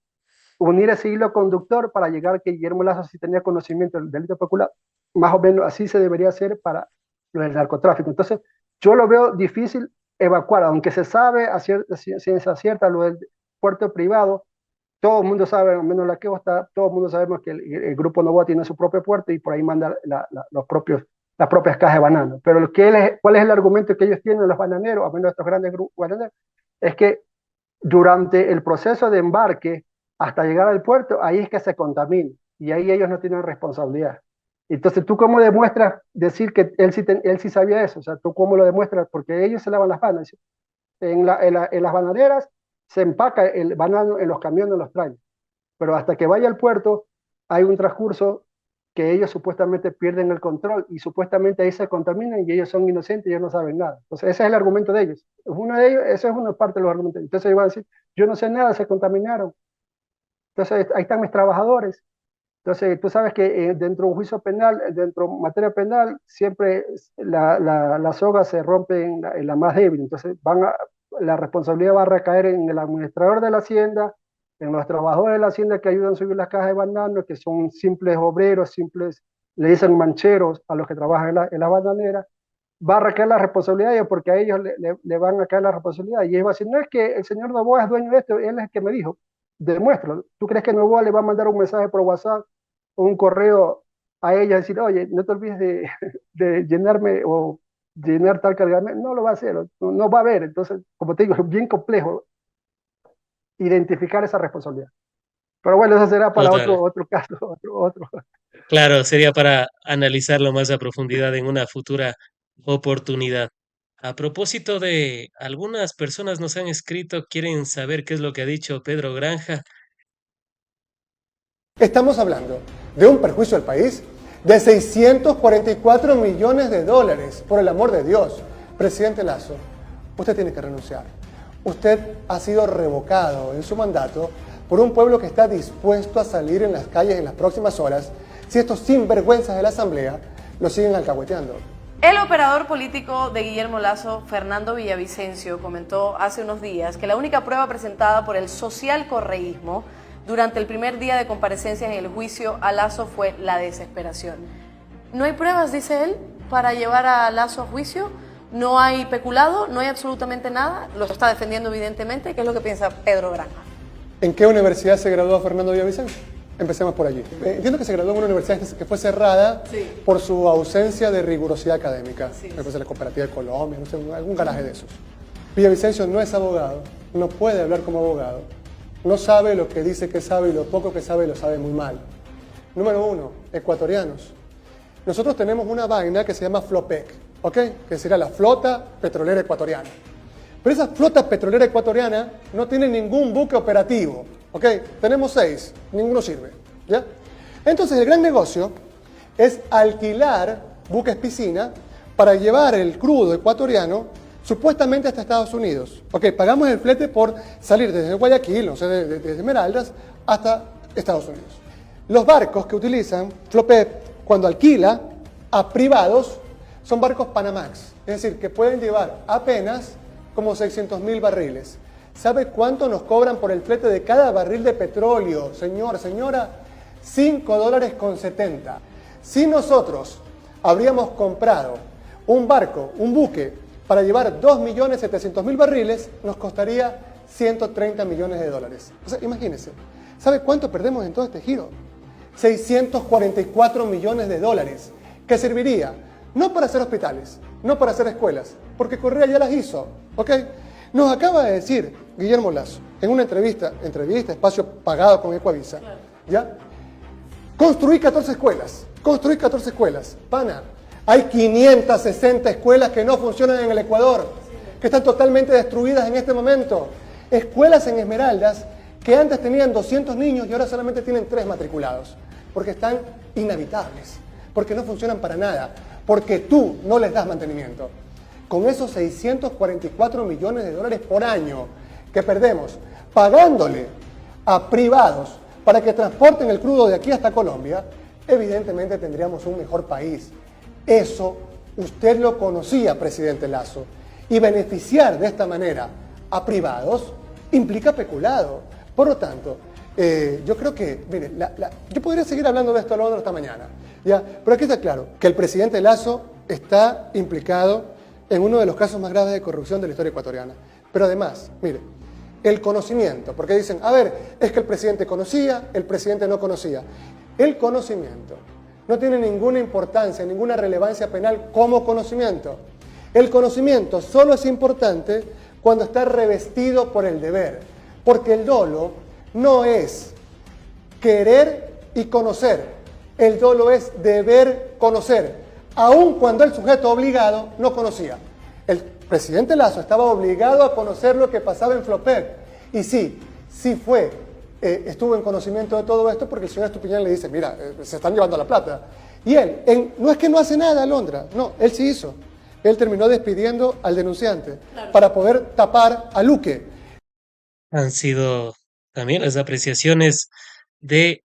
unir ese hilo conductor para llegar a que Guillermo Lazo sí tenía conocimiento del delito peculiar, más o menos así se debería hacer para lo del narcotráfico. Entonces, yo lo veo difícil evacuar, aunque se sabe a ciencia cierta lo del puerto privado, todo el mundo sabe, al menos la que está, todo el mundo sabemos que el grupo Novoa tiene su propio puerto y por ahí manda las propias cajas de banano. Pero ¿cuál es el argumento que ellos tienen, los bananeros, al menos estos grandes grupos bananeros? Es que durante el proceso de embarque hasta llegar al puerto, ahí es que se contamina y ahí ellos no tienen responsabilidad. Entonces, ¿tú cómo demuestras decir que él sí sabía eso? O sea, ¿tú cómo lo demuestras? Porque ellos se lavan las manos. En las bananeras se empaca el banano en los camiones, en los trailers, pero hasta que vaya al puerto hay un transcurso que ellos supuestamente pierden el control y supuestamente ahí se contaminan y ellos son inocentes y ellos no saben nada. Entonces ese es el argumento de ellos. Uno de ellos, esa es una parte de los argumentos. Entonces ellos van a decir, yo no sé nada, se contaminaron. Entonces ahí están mis trabajadores. Entonces tú sabes que dentro de un juicio penal, dentro de materia penal, siempre la soga se rompe en la más débil. Entonces la responsabilidad va a recaer en el administrador de la hacienda, en los trabajadores de la hacienda que ayudan a subir las cajas de banano, que son simples obreros, le dicen mancheros a los que trabajan en la bananera, va a recaer la responsabilidad de ellos porque a ellos le van a caer la responsabilidad. Y ellos van a decir, no es que el señor Novoa es dueño de esto, él es el que me dijo, demuéstralo. ¿Tú crees que Novoa le va a mandar un mensaje por WhatsApp o un correo a ella y decir, oye, no te olvides de llenarme o llenar tal cargamento? No lo va a hacer, no va a haber. Entonces, como te digo, es bien complejo identificar esa responsabilidad. Pero bueno, eso será para Total. otro caso, otro. Claro, sería para analizarlo más a profundidad en una futura oportunidad. A propósito de algunas personas nos han escrito, quieren saber qué es lo que ha dicho Pedro Granja. Estamos hablando de un perjuicio al país de 644 millones de dólares, por el amor de Dios. Presidente Lazo, usted tiene que renunciar. Usted ha sido revocado en su mandato por un pueblo que está dispuesto a salir en las calles en las próximas horas si estos sinvergüenzas de la Asamblea lo siguen alcahueteando. El operador político de Guillermo Lazo, Fernando Villavicencio, comentó hace unos días que la única prueba presentada por el socialcorreísmo durante el primer día de comparecencias en el juicio a Lazo fue la desesperación. No hay pruebas, dice él, para llevar a Lazo a juicio, no hay peculado, no hay absolutamente nada, lo está defendiendo evidentemente. ¿Qué es lo que piensa Pedro Granja? ¿En qué universidad se graduó Fernando Villavicencio? Empecemos por allí. Entiendo que se graduó en una universidad que fue cerrada por su ausencia de rigurosidad académica. Me parece la Cooperativa de Colombia, no sé, algún garaje de esos. Villavicencio no es abogado, no puede hablar como abogado. No sabe lo que dice que sabe y lo poco que sabe lo sabe muy mal. Número 1, ecuatorianos. Nosotros tenemos una vaina que se llama FLOPEC, ¿ok? Que sería la Flota Petrolera Ecuatoriana. Pero esa flota petrolera ecuatoriana no tiene ningún buque operativo, ¿ok? Tenemos 6, ninguno sirve, ¿ya? Entonces el gran negocio es alquilar buques piscina para llevar el crudo ecuatoriano supuestamente hasta Estados Unidos. Ok, pagamos el flete por salir desde Guayaquil, o sea, desde Esmeraldas, hasta Estados Unidos. Los barcos que utilizan FLOPEP cuando alquila a privados son barcos Panamax, es decir, que pueden llevar apenas como 600.000 barriles. ¿Sabe cuánto nos cobran por el flete de cada barril de petróleo, señor, señora? $5.70. Si nosotros habríamos comprado un barco, un buque, para llevar 2.700.000 barriles, nos costaría 130 millones de dólares. O sea, imagínense, ¿sabe cuánto perdemos en todo este giro? 644 millones de dólares, que serviría no para hacer hospitales, no para hacer escuelas, porque Correa ya las hizo, ¿ok? Nos acaba de decir Guillermo Lazo, en una entrevista, espacio pagado con Ecuavisa, ¿ya? Construí 14 escuelas, pana. Hay 560 escuelas que no funcionan en el Ecuador, que están totalmente destruidas en este momento. Escuelas en Esmeraldas que antes tenían 200 niños y ahora solamente tienen 3 matriculados, porque están inhabitables, porque no funcionan para nada, porque tú no les das mantenimiento. Con esos 644 millones de dólares por año que perdemos pagándole a privados para que transporten el crudo de aquí hasta Colombia, evidentemente tendríamos un mejor país. Eso usted lo conocía, presidente Lasso, y beneficiar de esta manera a privados implica peculado. Por lo tanto, yo creo que, mire, yo podría seguir hablando de esto a lo largo de esta mañana, ¿ya? Pero aquí está claro que el presidente Lasso está implicado en uno de los casos más graves de corrupción de la historia ecuatoriana. Pero además, mire, el conocimiento, porque dicen, a ver, es que el presidente conocía, el presidente no conocía. El conocimiento no tiene ninguna importancia, ninguna relevancia penal como conocimiento. El conocimiento solo es importante cuando está revestido por el deber, porque el dolo no es querer y conocer, el dolo es deber conocer, aun cuando el sujeto obligado no conocía. El presidente Lasso estaba obligado a conocer lo que pasaba en Flopec, y sí estuvo en conocimiento de todo esto porque el señor Estupiñán le dice, mira, se están llevando la plata. Y él, no es que no hace nada, Alondra, no, él sí hizo. Él terminó despidiendo al denunciante para poder tapar a Luque. Han sido también las apreciaciones de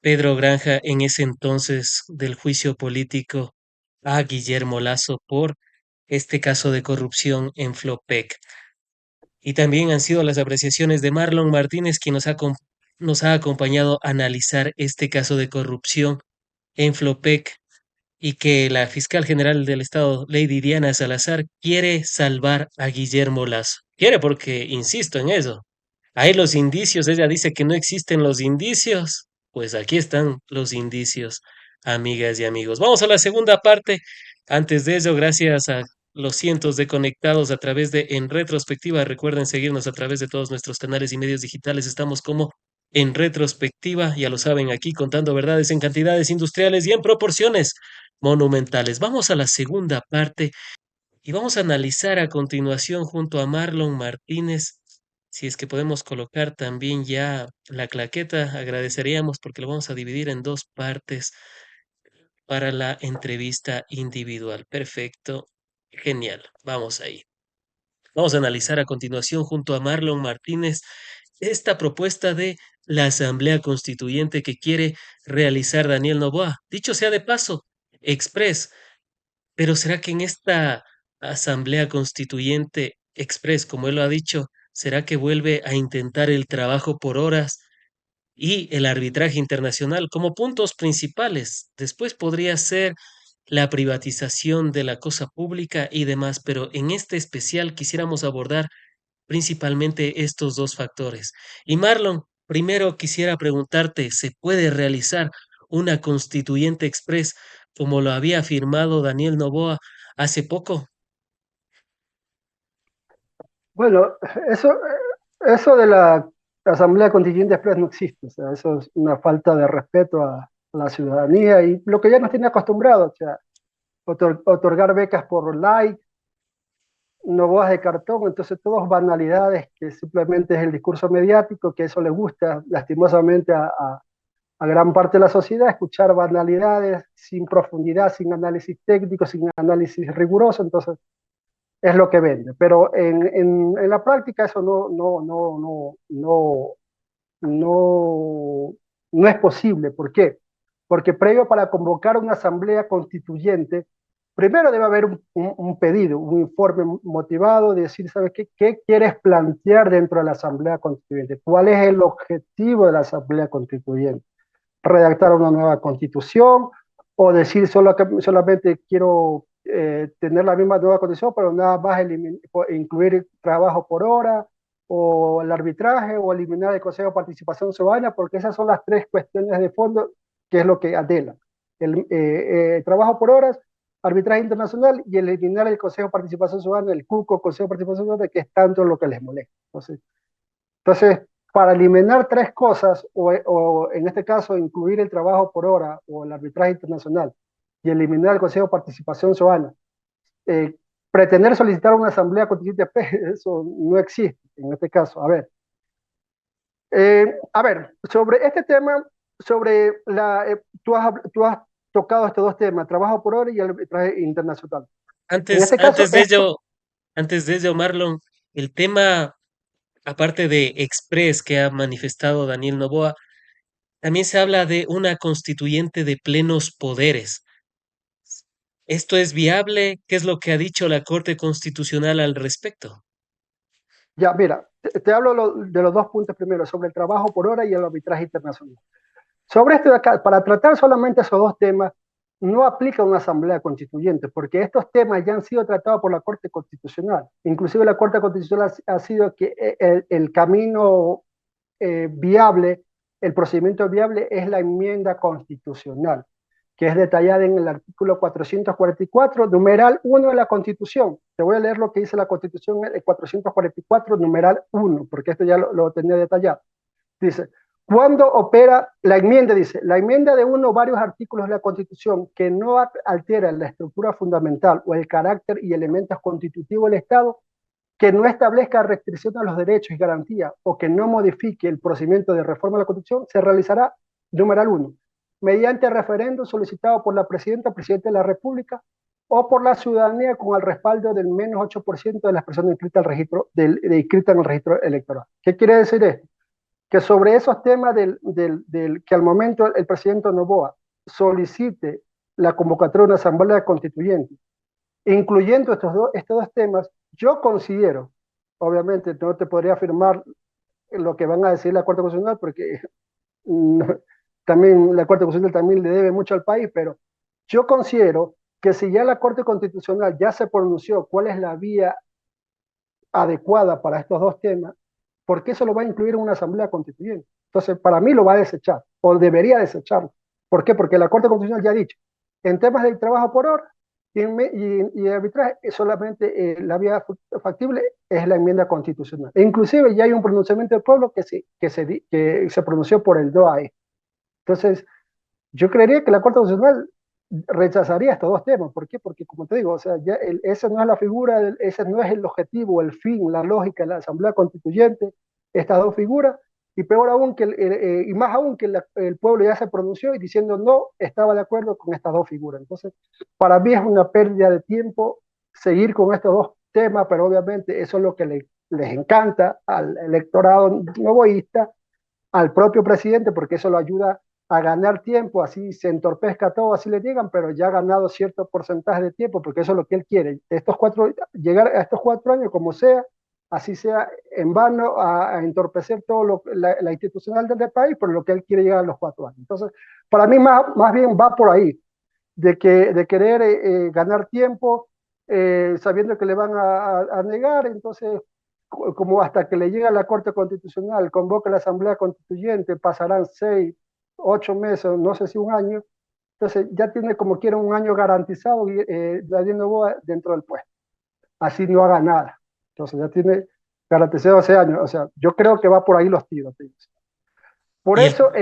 Pedro Granja en ese entonces del juicio político a Guillermo Lasso por este caso de corrupción en Flopec. Y también han sido las apreciaciones de Marlon Martínez, quien nos ha acompañado a analizar este caso de corrupción en Flopec y que la fiscal general del Estado, Lady Diana Salazar, quiere salvar a Guillermo Lasso. Quiere porque, insisto en eso, hay los indicios, ella dice que no existen los indicios, pues aquí están los indicios, amigas y amigos. Vamos a la segunda parte. Antes de ello, gracias a los cientos de conectados a través de En Retrospectiva. Recuerden seguirnos a través de todos nuestros canales y medios digitales. Estamos como En Retrospectiva, ya lo saben, aquí contando verdades en cantidades industriales y en proporciones monumentales. Vamos a la segunda parte y vamos a analizar a continuación junto a Marlon Martínez. Si es que podemos colocar también ya la claqueta, agradeceríamos porque lo vamos a dividir en dos partes para la entrevista individual. Perfecto, genial, vamos ahí. Vamos a analizar a continuación junto a Marlon Martínez esta propuesta de la Asamblea Constituyente que quiere realizar Daniel Noboa. Dicho sea de paso, express, pero ¿será que en esta Asamblea Constituyente express, como él lo ha dicho, será que vuelve a intentar el trabajo por horas y el arbitraje internacional como puntos principales? Después podría ser la privatización de la cosa pública y demás, pero en este especial quisiéramos abordar principalmente estos dos factores. Y Marlon, primero quisiera preguntarte, ¿se puede realizar una constituyente express como lo había afirmado Daniel Noboa hace poco? Bueno, eso de la Asamblea Constituyente Express no existe, o sea, eso es una falta de respeto a la ciudadanía y lo que ya nos tiene acostumbrados, o sea, otorgar becas por like, no bodas de cartón, entonces todas banalidades que simplemente es el discurso mediático, que eso le gusta lastimosamente a gran parte de la sociedad, escuchar banalidades sin profundidad, sin análisis técnico, sin análisis riguroso, entonces es lo que vende. Pero en la práctica eso no es posible. ¿Por qué? Porque previo para convocar una asamblea constituyente, primero debe haber un pedido, un informe motivado de decir, ¿sabes qué? ¿Qué quieres plantear dentro de la asamblea constituyente? ¿Cuál es el objetivo de la asamblea constituyente? ¿Redactar una nueva constitución o decir solamente quiero tener la misma nueva constitución, pero nada más incluir trabajo por hora, o el arbitraje, o eliminar el Consejo de Participación Ciudadana? Porque esas son las tres cuestiones de fondo, que es lo que adela. Trabajo por horas, arbitraje internacional y eliminar el Consejo de Participación Ciudadana, el CUCO, Consejo de Participación Ciudadana, que es tanto lo que les molesta. Entonces para eliminar tres cosas, o en este caso incluir el trabajo por hora o el arbitraje internacional y eliminar el Consejo de Participación Ciudadana, pretender solicitar una asamblea constituyente, eso no existe en este caso. A ver, sobre este tema, tú has tocado estos dos temas, trabajo por hora y el arbitraje internacional. En Antes, este caso, antes de ello, Marlon, el tema aparte de express que ha manifestado Daniel Noboa, también se habla de una constituyente de plenos poderes. ¿Esto es viable? ¿Qué es lo que ha dicho la Corte Constitucional al respecto? Ya, mira, te hablo de los dos puntos primero, sobre el trabajo por hora y el arbitraje internacional. Sobre esto de acá, para tratar solamente esos dos temas, no aplica una asamblea constituyente, porque estos temas ya han sido tratados por la Corte Constitucional. Inclusive la Corte Constitucional ha sido que el camino viable, el procedimiento viable es la enmienda constitucional, que es detallada en el artículo 444, numeral 1 de la Constitución. Te voy a leer lo que dice la Constitución, el 444, numeral 1, porque esto ya lo tenía detallado. Dice, cuando opera la enmienda, dice, la enmienda de uno o varios artículos de la Constitución que no altera la estructura fundamental o el carácter y elementos constitutivos del Estado, que no establezca restricción a los derechos y garantías o que no modifique el procedimiento de reforma de la Constitución, se realizará, numeral 1, mediante referéndum solicitado por la presidenta o presidente de la República o por la ciudadanía con el respaldo del menos 8% de las personas inscritas, inscritas en el registro electoral. ¿Qué quiere decir esto? Que sobre esos temas que al momento el presidente Noboa solicite la convocatoria de una asamblea constituyente, incluyendo estos dos temas, yo considero, obviamente no te podría afirmar lo que van a decir la Corte Constitucional, porque no, también la Corte Constitucional también le debe mucho al país, pero yo considero que si ya la Corte Constitucional ya se pronunció cuál es la vía adecuada para estos dos temas, ¿por qué se lo va a incluir en una asamblea constituyente? Entonces, para mí lo va a desechar, o debería desecharlo. ¿Por qué? Porque la Corte Constitucional ya ha dicho, en temas del trabajo por hora y arbitraje, solamente la vía factible es la enmienda constitucional. E inclusive ya hay un pronunciamiento del pueblo que se pronunció por el DOAE. Entonces, yo creería que la Corte Constitucional rechazaría estos dos temas. ¿Por qué? Porque, como te digo, o sea, ya esa no es la figura, ese no es el objetivo, el fin, la lógica de la Asamblea Constituyente, estas dos figuras, y peor aún, y más aún que el pueblo ya se pronunció y diciendo no estaba de acuerdo con estas dos figuras. Entonces, para mí es una pérdida de tiempo seguir con estos dos temas, pero obviamente eso es lo que les encanta al electorado novoísta, al propio presidente, porque eso lo ayuda a ganar tiempo, así se entorpezca todo, así le digan, pero ya ha ganado cierto porcentaje de tiempo, porque eso es lo que él quiere. Llegar a estos 4 años, como sea, así sea en vano, a entorpecer todo la institucional del país, pero lo que él quiere llegar a los 4 años. Entonces, para mí más bien va por ahí, de querer ganar tiempo, sabiendo que le van a negar, entonces como hasta que le llegue a la Corte Constitucional, convoca la Asamblea Constituyente, pasarán 6, 8 meses, no sé si un año, entonces ya tiene como quiera un año garantizado Daniel Noboa dentro del puesto, así no haga nada, entonces ya tiene garantizado ese año, o sea, yo creo que va por ahí los tiros. Por Y el, eso,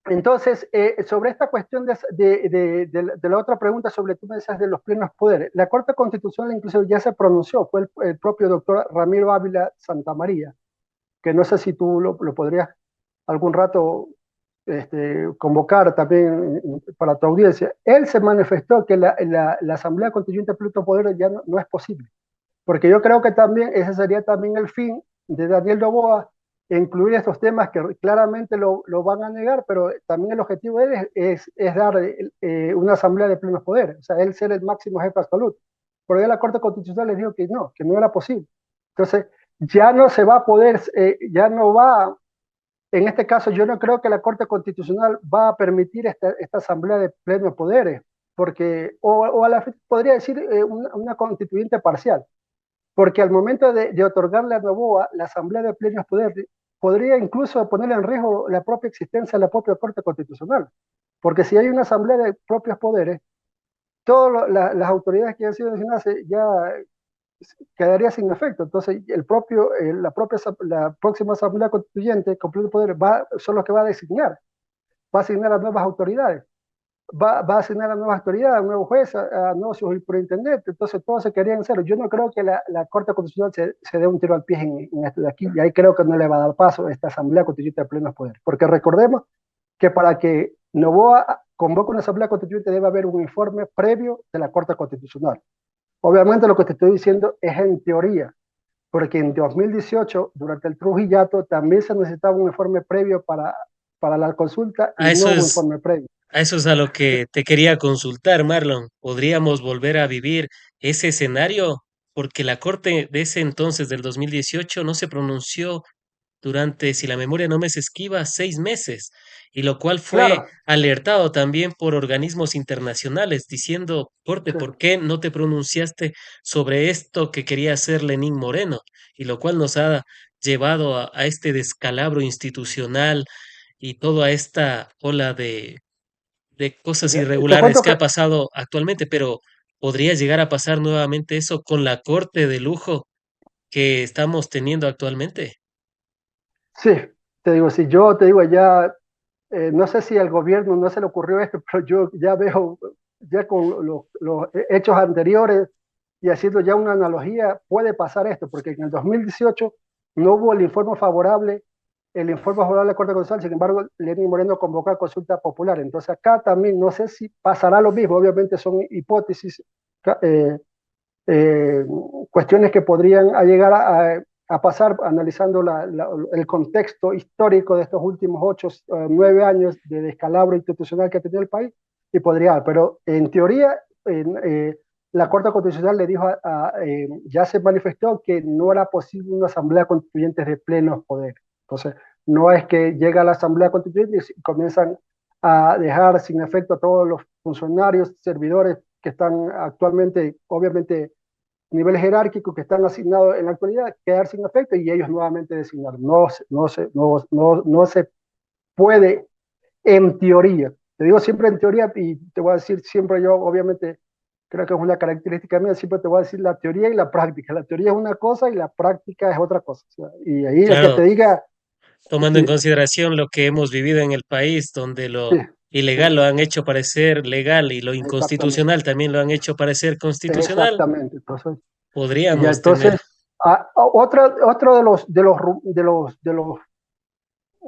entonces, sobre esta cuestión de la otra pregunta sobre tú me decías de los plenos poderes, la Corte Constitucional incluso ya se pronunció, fue el propio doctor Ramiro Ávila Santamaría, que no sé si tú lo podrías algún rato convocar también para tu audiencia. Él se manifestó que la Asamblea Constituyente de plenos poderes ya no es posible, porque yo creo que también ese sería también el fin de Daniel Noboa, incluir estos temas que claramente lo van a negar, pero también el objetivo de él es dar una asamblea de plenos poderes, o sea, él ser el máximo jefe absoluto. Pero ya la Corte Constitucional les dijo que no era posible. Entonces, ya no se va a poder, ya no va, en este caso yo no creo que la Corte Constitucional va a permitir esta asamblea de plenos poderes, porque, o a la fin podría decir una constituyente parcial, porque al momento de otorgarle a Noboa la asamblea de plenos poderes, podría incluso poner en riesgo la propia existencia de la propia Corte Constitucional, porque si hay una asamblea de propios poderes, todas las autoridades que han sido designadas ya quedaría sin efecto. Entonces, la próxima asamblea constituyente con plenos poderes son los que va a designar a nuevas autoridades. Va a asignar a nuevas autoridades, a nuevos jueces, a nuevos superintendentes, entonces todos se querían hacer. Yo no creo que la Corte Constitucional se dé un tiro al pie en esto de aquí, y ahí creo que no le va a dar paso a esta Asamblea Constituyente de plenos poderes, porque recordemos que para que Noboa convoque una Asamblea Constituyente debe haber un informe previo de la Corte Constitucional. Obviamente lo que te estoy diciendo es en teoría, porque en 2018, durante el Trujillato, también se necesitaba un informe previo para la consulta y A no eso hubo es, informe previo. a eso es a lo que te quería consultar, Marlon. ¿Podríamos volver a vivir ese escenario? Porque la Corte de ese entonces, del 2018, no se pronunció durante, si la memoria no me es esquiva, 6 meses, y lo cual fue Claro, alertado también por organismos internacionales, diciendo, Corte, sí. ¿por qué no te pronunciaste sobre esto que quería hacer Lenín Moreno? Y lo cual nos ha llevado a este descalabro institucional y toda esta ola de cosas Te irregulares cuento que que ha pasado actualmente, pero podría llegar a pasar nuevamente eso con la corte de lujo que estamos teniendo actualmente. sí, te digo, si yo te digo ya, no sé si al gobierno no se le ocurrió esto, pero yo ya veo, ya con los hechos anteriores y haciendo ya una analogía, puede pasar esto, porque en el 2018 no hubo el informe favorable de la Corte Constitucional, sin embargo, Lenín Moreno convocó a consulta popular. Entonces acá también no sé si pasará lo mismo, obviamente son hipótesis, eh, eh, cuestiones que podrían llegar a pasar analizando el contexto histórico de estos últimos 8 o 9 años de descalabro institucional que ha tenido el país, y podría haber, pero en teoría la Corte Constitucional le dijo, ya se manifestó que no era posible una asamblea constituyente de plenos poderes. Entonces, no es que llega a la asamblea constituyente y comienzan a dejar sin efecto a todos los funcionarios, servidores que están actualmente, obviamente, nivel jerárquico que están asignados en la actualidad, quedar sin efecto y ellos nuevamente designar. No se puede en teoría. Te digo siempre en teoría y te voy a decir siempre yo, obviamente, creo que es una característica mía, siempre te voy a decir la teoría y la práctica. La teoría es una cosa y la práctica es otra cosa. O sea, y ahí el que te Claro, diga, tomando en sí, consideración lo que hemos vivido en el país, donde sí, lo sí, ilegal lo han hecho parecer legal y lo exactamente, inconstitucional también lo han hecho parecer constitucional, exactamente. Entonces, y ya podríamos tener. entonces, otro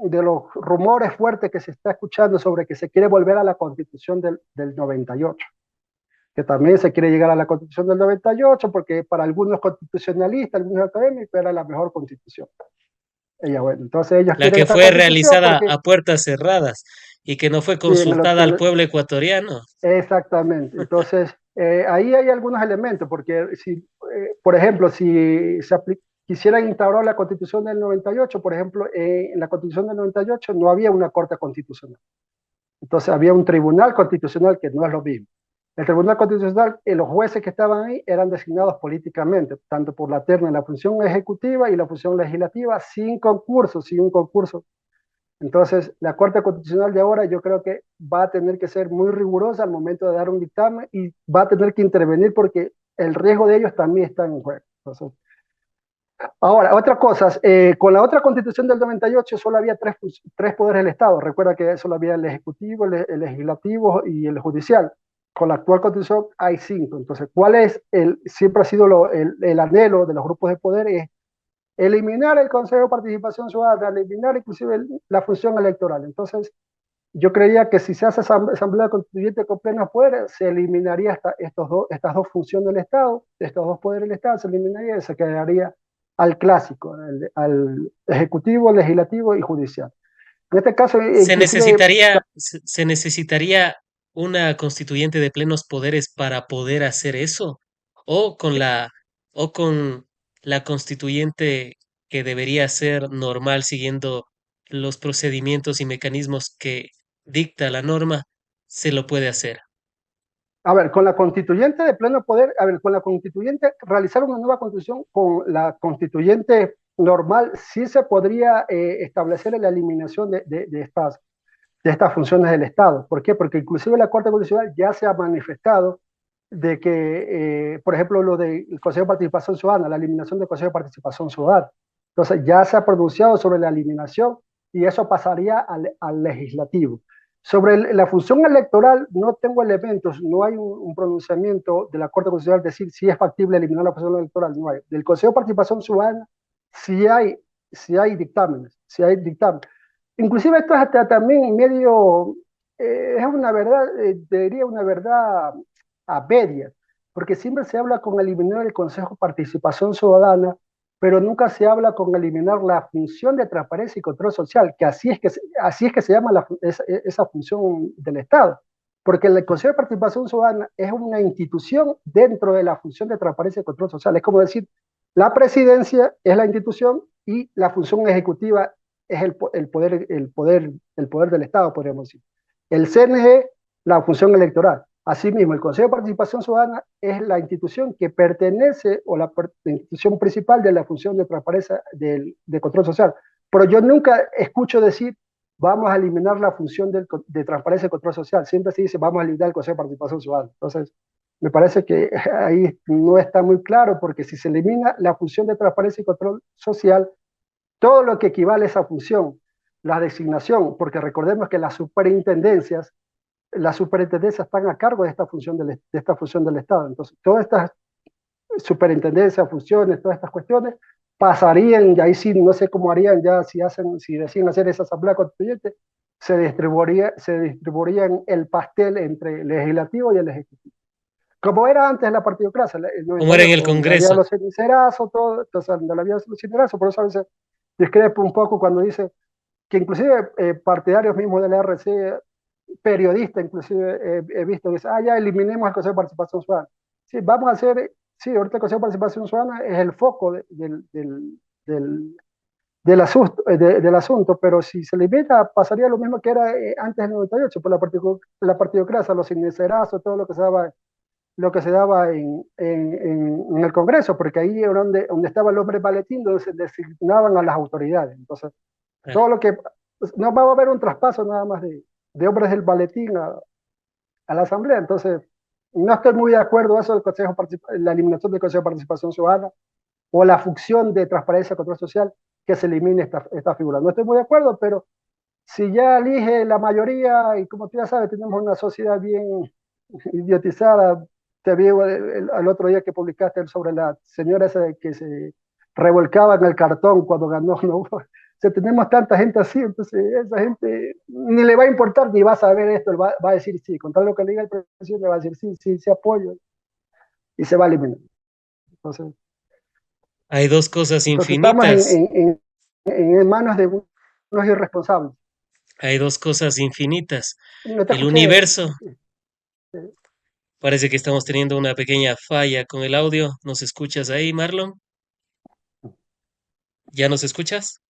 de los rumores fuertes que se está escuchando sobre que se quiere volver a la constitución del 98, que también se quiere llegar a la constitución del 98 porque para algunos constitucionalistas, algunos académicos, era la mejor constitución. Bueno, entonces ellos La quieren que esa fue constitución realizada porque a puertas cerradas y que no fue sí, consultada al pueblo ecuatoriano. exactamente. Entonces, ahí hay algunos elementos, porque si, por ejemplo, si quisieran instaurar la constitución del 98, por ejemplo, en la constitución del 98 no había una corte constitucional. Entonces había un tribunal constitucional que no es lo mismo. El tribunal constitucional, los jueces que estaban ahí eran designados políticamente, tanto por la terna, la función ejecutiva y la función legislativa, sin un concurso. Entonces, la Corte Constitucional de ahora yo creo que va a tener que ser muy rigurosa al momento de dar un dictamen y va a tener que intervenir porque el riesgo de ellos también está en juego. Entonces, ahora, otras cosas, con la otra constitución del 98 solo había tres poderes del Estado. Recuerda que solo había el ejecutivo, el legislativo y el judicial. Con la actual constitución hay 5. Entonces, siempre ha sido el anhelo de los grupos de poder es eliminar el Consejo de Participación Ciudadana, eliminar inclusive la función electoral. Entonces, yo creía que si se hace asamblea constituyente con plenos poderes, se eliminaría estas dos funciones del Estado, estos dos poderes del Estado, se eliminaría y se quedaría al clásico, al ejecutivo, legislativo y judicial. En este caso, inclusive, Se necesitaría una constituyente de plenos poderes para poder hacer eso, o con o con la constituyente que debería ser normal siguiendo los procedimientos y mecanismos que dicta la norma, se lo puede hacer. a ver, con la constituyente de pleno poder, a ver, con la constituyente, realizar una nueva constitución con la constituyente normal, sí se podría establecer la eliminación de estas funciones del Estado. ¿Por qué? Porque inclusive la Corte Constitucional ya se ha manifestado de que, por ejemplo, lo del Consejo de Participación Ciudadana, la eliminación del Consejo de Participación Ciudadana. Entonces, ya se ha pronunciado sobre la eliminación y eso pasaría al legislativo. Sobre la función electoral, no tengo elementos, no hay un pronunciamiento de la Corte Constitucional decir si es factible eliminar la función electoral, no hay. Del Consejo de Participación Ciudadana sí hay dictámenes, sí hay dictámenes. Inclusive esto es hasta también medio, es una verdad, te diría una verdad a medias, porque siempre se habla con eliminar el Consejo de Participación Ciudadana, pero nunca se habla con eliminar la función de transparencia y control social, que así es que se llama esa función del Estado. Porque el Consejo de Participación Ciudadana es una institución dentro de la función de transparencia y control social. Es como decir, la presidencia es la institución y la función ejecutiva es el poder del Estado, podríamos decir. El CNE, la función electoral. Asimismo, el Consejo de Participación Ciudadana es la institución que pertenece o la institución principal de la función de transparencia de control social. Pero yo nunca escucho decir vamos a eliminar la función de transparencia y control social. Siempre se dice vamos a eliminar el Consejo de Participación Ciudadana. Entonces, me parece que ahí no está muy claro porque si se elimina la función de transparencia y control social, todo lo que equivale a esa función, la designación, porque recordemos que las superintendencias están a cargo de esta función del Estado. Entonces, todas estas superintendencias, funciones, todas estas cuestiones pasarían, y ahí sí, no sé cómo harían ya si deciden hacer esa asamblea constituyente, se distribuirían el pastel entre el legislativo y el ejecutivo. Como era antes la partidocracia, Como era en el donde había Congreso. los cenicerazos, todo, entonces, donde había los cenicerazos, por eso a veces discrepo un poco cuando dice que inclusive partidarios mismos de la RC, periodistas inclusive he visto que dicen, ya eliminemos el Consejo de Participación Ciudadana. Sí, vamos a hacer, sí, ahorita el Consejo de Participación Ciudadana es el foco del asunto, pero si se elimina pasaría lo mismo que era antes del 98, por la partidocracia, los sincerazos, todo lo que se daba en el Congreso, porque ahí era donde estaba el hombre maletín, donde se designaban a las autoridades. Entonces, todo lo que, no va a haber un traspaso nada más de hombres del maletín a la Asamblea. Entonces, no estoy muy de acuerdo eso del la eliminación del Consejo de Participación Ciudadana o la función de transparencia y control social, que se elimine esta figura. No estoy muy de acuerdo, pero si ya elige la mayoría, y como tú ya sabes, tenemos una sociedad bien idiotizada. Te vi el otro día que publicaste sobre la señora esa que se revolcaba en el cartón cuando ganó, ¿no? O sea, tenemos tanta gente así, entonces esa gente ni le va a importar ni va a saber esto, va a decir sí, con tal lo que le diga el presidente, va a decir sí, sí, sí apoyo, y se va a eliminar. Entonces, Hay dos cosas estamos infinitas. en manos de unos irresponsables. Hay dos cosas infinitas. No te El escuché. universo. Sí. Parece que estamos teniendo una pequeña falla con el audio. ¿Nos escuchas ahí, Marlon? ¿Ya nos escuchas?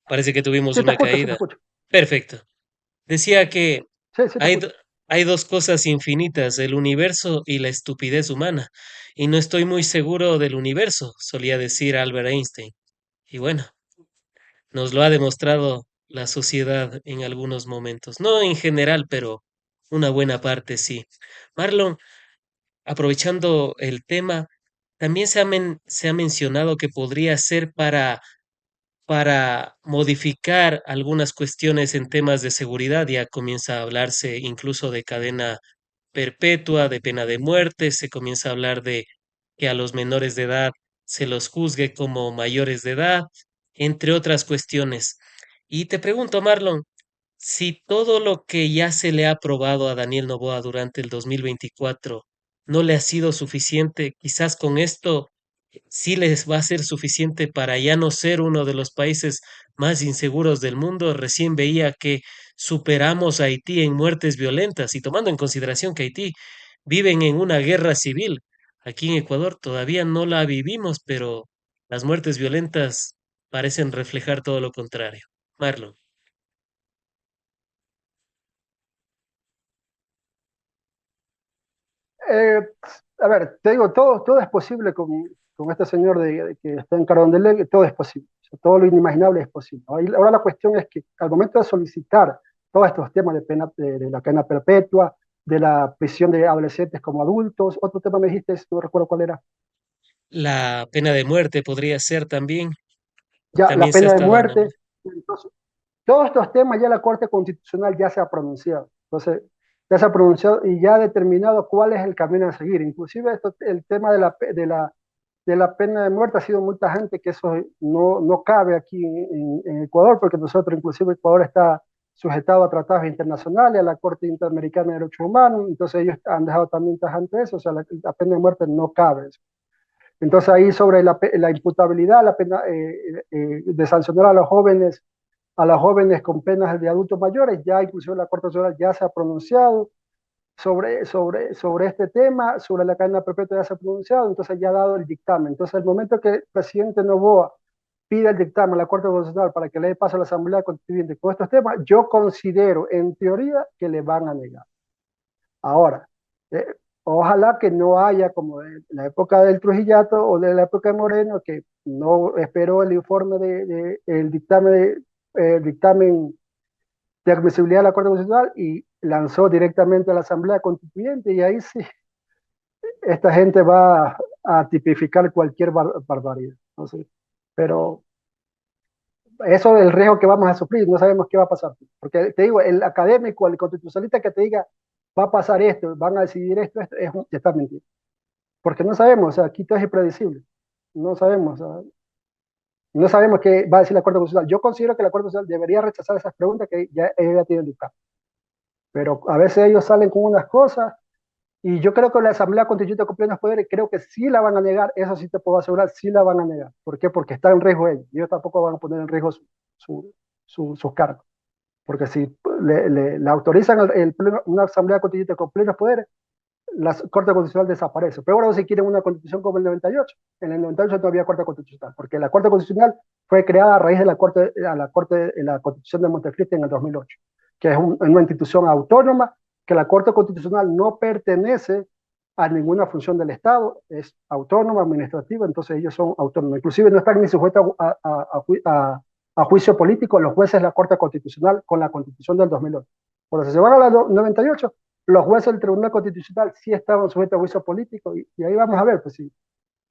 Parece que tuvimos Sí te una escucho, sí te caída. escucho. Perfecto. Decía que Sí, sí te hay, escucho. do- hay dos cosas infinitas, el universo y la estupidez humana. Y no estoy muy seguro del universo, solía decir Albert Einstein. Y bueno, nos lo ha demostrado la sociedad en algunos momentos. No en general, pero una buena parte sí. Marlon, aprovechando el tema, también se ha mencionado que podría ser para modificar algunas cuestiones en temas de seguridad. Ya comienza a hablarse incluso de cadena perpetua, de pena de muerte, se comienza a hablar de que a los menores de edad se los juzgue como mayores de edad, entre otras cuestiones. Y te pregunto, Marlon, si todo lo que ya se le ha aprobado a Daniel Noboa durante el 2024 no le ha sido suficiente, quizás con esto sí les va a ser suficiente para ya no ser uno de los países más inseguros del mundo. Recién veía que superamos a Haití en muertes violentas y tomando en consideración que Haití viven en una guerra civil. Aquí en Ecuador todavía no la vivimos, pero las muertes violentas parecen reflejar todo lo contrario. Marlon. Eh, a ver, te digo, todo es posible con este señor de que está en Carondelet, todo es posible. O sea, todo lo inimaginable es posible. Ahora la cuestión es que al momento de solicitar todos estos temas de pena, de la cadena perpetua, de la prisión de adolescentes como adultos, otro tema me dijiste, no recuerdo cuál era, La pena de muerte podría ser también, ya la también se ha pena de estado hablando. muerte. Entonces, todos estos temas ya la Corte Constitucional ya se ha pronunciado. Entonces, ya se ha pronunciado y ya ha determinado cuál es el camino a seguir. Inclusive el tema de la pena de muerte ha sido muy tajante que eso no cabe aquí en Ecuador, porque nosotros, inclusive Ecuador está sujetado a tratados internacionales, a la Corte Interamericana de Derechos Humanos, entonces ellos han dejado también tajante eso, o sea, la pena de muerte no cabe. Entonces ahí sobre la imputabilidad, la pena, de sancionar a los jóvenes con penas de adultos mayores, ya inclusive la Corte Constitucional ya se ha pronunciado sobre este tema, sobre la cadena perpetua ya se ha pronunciado, entonces ya ha dado el dictamen. Entonces, el momento que el presidente Noboa pide el dictamen a la Corte Constitucional para que le dé paso a la Asamblea Constituyente con estos temas, yo considero en teoría que le van a negar. Ahora, eh, ojalá que no haya como en la época del Trujillato o de la época de Moreno, que no esperó el informe el dictamen de admisibilidad de la Corte Constitucional y lanzó directamente a la Asamblea Constituyente, y ahí sí, esta gente va a tipificar cualquier barbaridad. No sé. Pero eso es el riesgo que vamos a sufrir, no sabemos qué va a pasar. Porque te digo, el académico, el constitucionalista que te diga va a pasar esto, van a decidir esto, te está mintiendo. Porque no sabemos, o sea, aquí todo es impredecible. No sabemos, o sea, no sabemos qué va a decir la Corte Constitucional. Yo considero que la Corte Constitucional debería rechazar esas preguntas que ya ella tiene dictado. Pero a veces ellos salen con unas cosas, y yo creo que la Asamblea Constituyente con plenos poderes, creo que sí la van a negar, eso sí te puedo asegurar, sí la van a negar. ¿Por qué? Porque está en riesgo ellos tampoco van a poner en riesgo sus cargos. Porque si le autorizan una Asamblea Constituyente con plenos poderes, la Corte Constitucional desaparece. Pero ahora si quieren una constitución como el 98, en el 98 no había Corte Constitucional, porque la Corte Constitucional fue creada a raíz de la Constitución de Montecristi en el 2008, que es una institución autónoma, que la Corte Constitucional no pertenece a ninguna función del Estado, es autónoma, administrativa, entonces ellos son autónomos. Inclusive no están ni sujetos a juicio político los jueces de la Corte Constitucional con la Constitución del 2008. Cuando se van a la 98, los jueces del Tribunal Constitucional sí estaban sujetos a juicio político, y ahí vamos a ver pues, si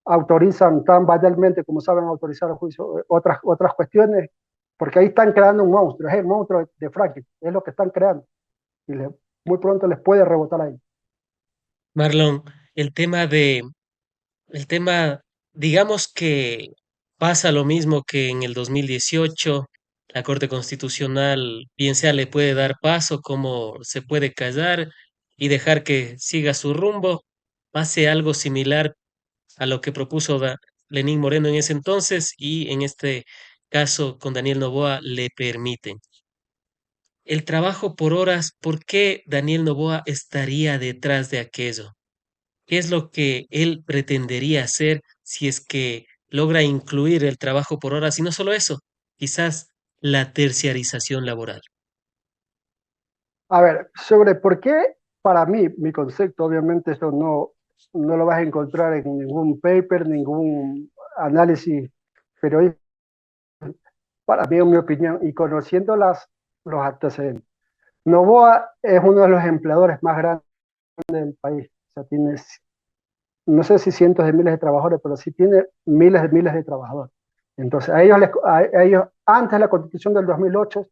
autorizan tan banalmente como saben autorizar el juicio, otras cuestiones, porque ahí están creando un monstruo, es el monstruo de Franklin, es lo que están creando, y muy pronto les puede rebotar ahí. Marlon, el tema de, el tema, digamos que pasa lo mismo que en el 2018, la Corte Constitucional, bien sea le puede dar paso, como se puede callar y dejar que siga su rumbo, pase algo similar a lo que propuso Lenín Moreno en ese entonces y en este caso con Daniel Noboa le permiten. El trabajo por horas, ¿por qué Daniel Noboa estaría detrás de aquello? ¿Qué es lo que él pretendería hacer si es que logra incluir el trabajo por horas? Y no solo eso, quizás la terciarización laboral. A ver, sobre por qué, para mí, mi concepto, obviamente eso no lo vas a encontrar en ningún paper, ningún análisis periodístico, para mí, en mi opinión, y conociendo los antecedentes. Noboa es uno de los empleadores más grandes del país. O sea, tiene, no sé si cientos de miles de trabajadores, pero sí tiene miles de trabajadores. Entonces, a ellos, antes de la Constitución del 2008,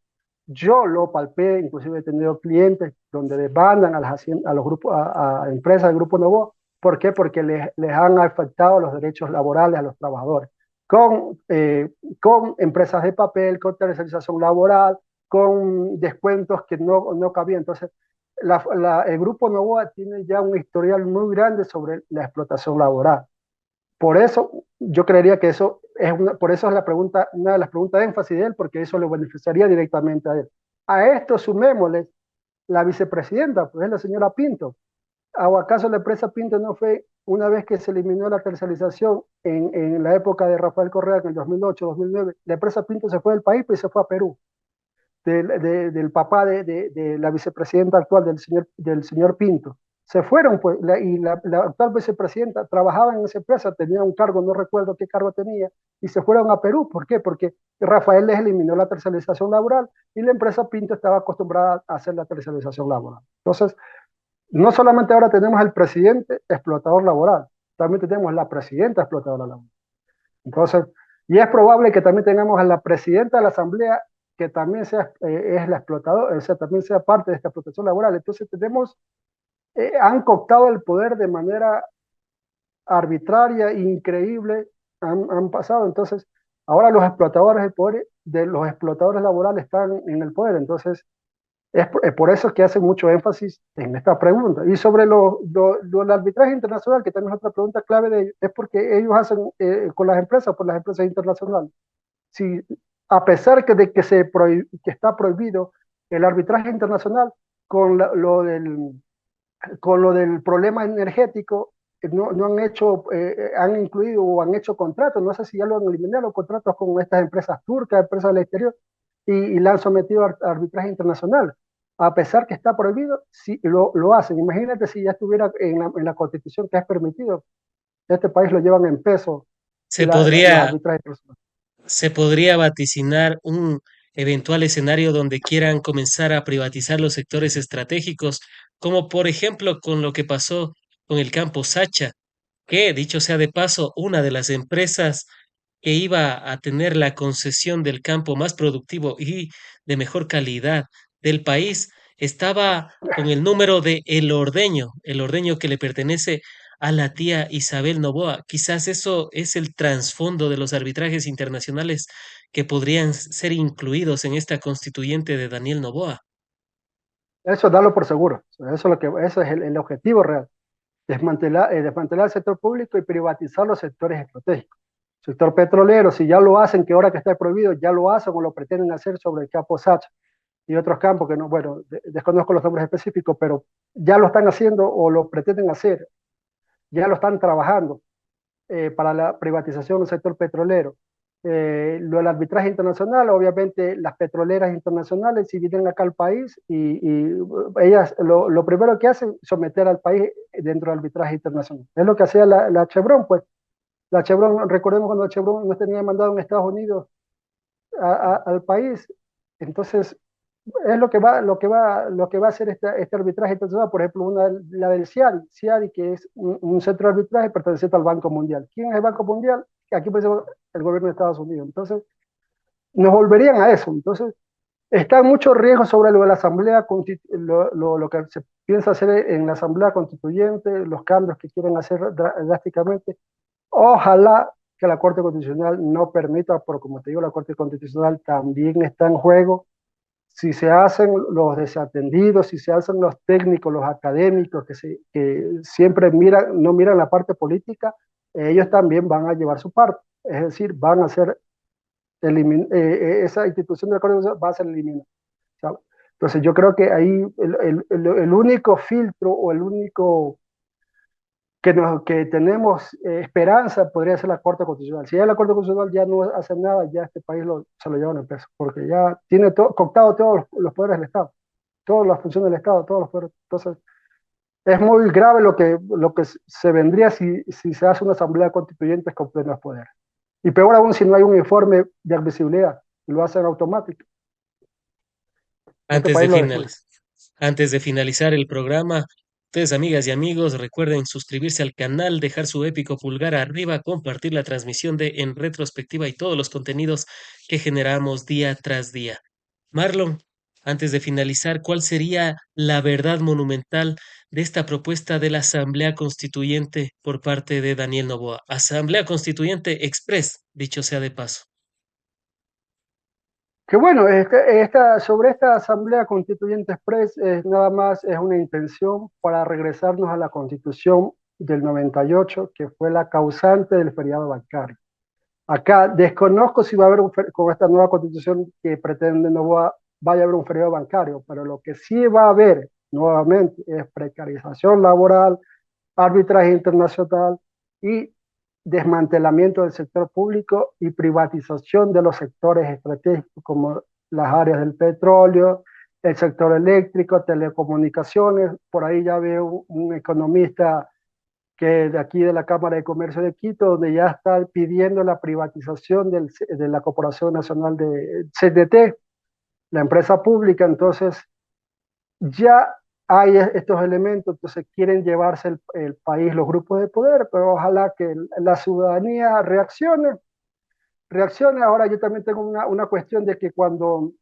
yo lo palpé, inclusive he tenido clientes donde demandan a los grupos, a empresas del Grupo Novoa. ¿Por qué? Porque les han afectado los derechos laborales a los trabajadores, con empresas de papel, con tercerización laboral, con descuentos que no cabían. Entonces, el Grupo Novoa tiene ya un historial muy grande sobre la explotación laboral. Por eso, yo creería que por eso es una de las preguntas de énfasis de él, porque eso le beneficiaría directamente a él. A esto sumémosle la vicepresidenta, pues es la señora Pinto. ¿O acaso la empresa Pinto no fue, una vez que se eliminó la tercerización en la época de Rafael Correa, en el 2008, 2009, la empresa Pinto se fue del país y se fue a Perú? Del papá de la vicepresidenta actual, del señor Pinto. Se fueron, pues, la actual vicepresidenta trabajaba en esa empresa, tenía un cargo, no recuerdo qué cargo tenía, y se fueron a Perú. ¿Por qué? Porque Rafael les eliminó la tercerización laboral y la empresa Pinto estaba acostumbrada a hacer la tercerización laboral. Entonces, no solamente ahora tenemos el presidente explotador laboral, también tenemos la presidenta explotadora laboral. Entonces, y es probable que también tengamos a la presidenta de la Asamblea que también es la explotadora, o sea, también sea parte de esta explotación laboral. Entonces han cooptado el poder de manera arbitraria, increíble, han pasado. Entonces, ahora los explotadores del poder, de los explotadores laborales están en el poder. Entonces, Es por eso que hacen mucho énfasis en esta pregunta. Y sobre el arbitraje internacional, que también es otra pregunta clave de ellos, es porque ellos hacen con las empresas, por las empresas internacionales. Si, a pesar que está prohibido el arbitraje internacional, con lo del problema energético, no han hecho, han incluido o han hecho contratos, no sé si ya lo han eliminado, los contratos con estas empresas turcas, empresas del exterior, y la han sometido a arbitraje internacional. A pesar que está prohibido, sí lo hacen. Imagínate si ya estuviera en la Constitución que es permitido. Este país lo llevan en peso Se los podría, arbitrajes internacionales. se podría vaticinar un eventual escenario donde quieran comenzar a privatizar los sectores estratégicos, como por ejemplo con lo que pasó con el campo Sacha, que dicho sea de paso, una de las empresas que iba a tener la concesión del campo más productivo y de mejor calidad del país, estaba con el número de el ordeño que le pertenece a la tía Isabel Noboa. Quizás eso es el trasfondo de los arbitrajes internacionales que podrían ser incluidos en esta constituyente de Daniel Noboa. Eso darlo por seguro. Eso es el objetivo real. Desmantelar el sector público y privatizar los sectores estratégicos. Sector petrolero, si ya lo hacen, que ahora que está prohibido, ya lo hacen o lo pretenden hacer sobre el campo Sacha y otros campos que no, bueno, desconozco los nombres específicos, pero ya lo están haciendo o lo pretenden hacer, ya lo están trabajando para la privatización del sector petrolero. Lo del arbitraje internacional, obviamente las petroleras internacionales si vienen acá al país y ellas lo primero que hacen es someter al país dentro del arbitraje internacional. Es lo que hacía la Chevron, pues. La Chevron, recordemos cuando la Chevron nos tenía mandado en Estados Unidos al país, entonces es lo que va a hacer este arbitraje internacional. Por ejemplo, la del CIADI, que es un centro de arbitraje perteneciente al Banco Mundial. ¿Quién es el Banco Mundial? Aquí por ejemplo, el gobierno de Estados Unidos. Entonces, nos volverían a eso. Entonces, está mucho riesgo sobre lo de la Asamblea, lo que se piensa hacer en la Asamblea Constituyente, los cambios que quieren hacer drásticamente. Ojalá que la Corte Constitucional no permita, porque como te digo, la Corte Constitucional también está en juego. Si se hacen los desatendidos, si se hacen los técnicos, los académicos que siempre no miran la parte política, ellos también van a llevar su parte. Es decir, van a ser esa institución de la Corte Constitucional va a ser eliminada. ¿Sabe? Entonces yo creo que ahí el único filtro o el único que tenemos esperanza podría ser la Corte Constitucional. Si ya la Corte Constitucional ya no hace nada, ya este país se lo llevan en peso, porque ya tiene cooptado todos los poderes del Estado, todas las funciones del Estado, todos los poderes. Entonces, es muy grave lo que se vendría si se hace una asamblea constituyente con plenos poderes. Y peor aún si no hay un informe de admisibilidad, y lo hacen automático. Este Antes de país lo destruye. finalizar. Antes de finalizar el programa, ustedes, amigas y amigos, recuerden suscribirse al canal, dejar su épico pulgar arriba, compartir la transmisión de En Retrospectiva y todos los contenidos que generamos día tras día. Marlon, antes de finalizar, ¿cuál sería la verdad monumental de esta propuesta de la Asamblea Constituyente por parte de Daniel Noboa? Asamblea Constituyente Express, dicho sea de paso. Que bueno, sobre esta Asamblea Constituyente Express nada más es una intención para regresarnos a la Constitución del 98, que fue la causante del feriado bancario. Acá desconozco si va a haber con esta nueva Constitución que pretende vaya a haber un feriado bancario, pero lo que sí va a haber nuevamente es precarización laboral, arbitraje internacional y desmantelamiento del sector público y privatización de los sectores estratégicos como las áreas del petróleo, el sector eléctrico, telecomunicaciones. Por ahí ya veo un economista que de aquí de la Cámara de Comercio de Quito, donde ya está pidiendo la privatización de la Corporación Nacional de CDT, la empresa pública. Entonces, ya hay estos elementos, entonces quieren llevarse el país los grupos de poder, pero ojalá que la ciudadanía reaccione. Ahora yo también tengo una cuestión de que cuando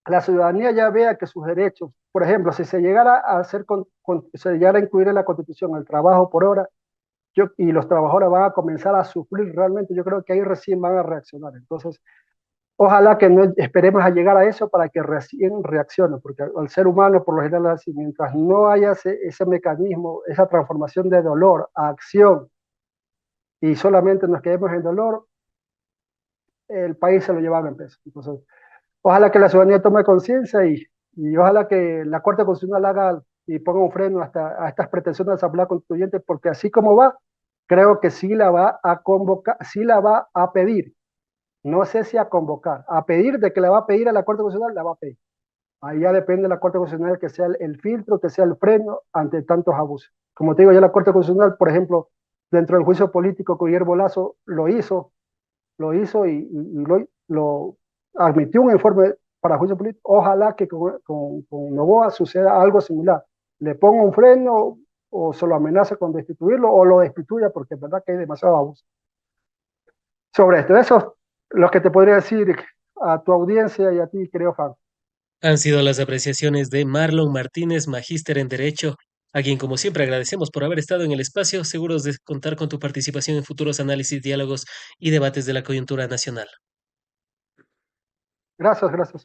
la ciudadanía ya vea que sus derechos, por ejemplo, si se llegara a se llegara a incluir en la Constitución el trabajo por hora, y los trabajadores van a comenzar a sufrir realmente, yo creo que ahí recién van a reaccionar. Entonces, Ojalá que no esperemos a llegar a eso para que recién reaccione, porque al ser humano, por lo general, así, mientras no haya ese mecanismo, esa transformación de dolor a acción y solamente nos quedemos en dolor, el país se lo lleva en peso. Entonces, ojalá que la ciudadanía tome conciencia y ojalá que la Corte Constitucional haga y ponga un freno a estas pretensiones de la Asamblea Constituyente, porque así como va, creo que sí la va a convocar, sí la va a pedir. No sé si a convocar, a pedir de que la va a pedir a la Corte Constitucional, la va a pedir. Ahí ya depende de la Corte Constitucional que sea el filtro, que sea el freno ante tantos abusos. Como te digo, ya la Corte Constitucional, por ejemplo, dentro del juicio político con Guillermo Lazo, lo hizo y lo admitió un informe para juicio político. Ojalá que con Noboa suceda algo similar. Le ponga un freno o se lo amenace con destituirlo o lo destituya porque es verdad que hay demasiado abuso. Sobre esto, eso es lo que te podría decir a tu audiencia y a ti, querido fan. Han sido las apreciaciones de Marlon Martínez, magíster en Derecho, a quien como siempre agradecemos por haber estado en el espacio, seguros de contar con tu participación en futuros análisis, diálogos y debates de la coyuntura nacional. Gracias, gracias.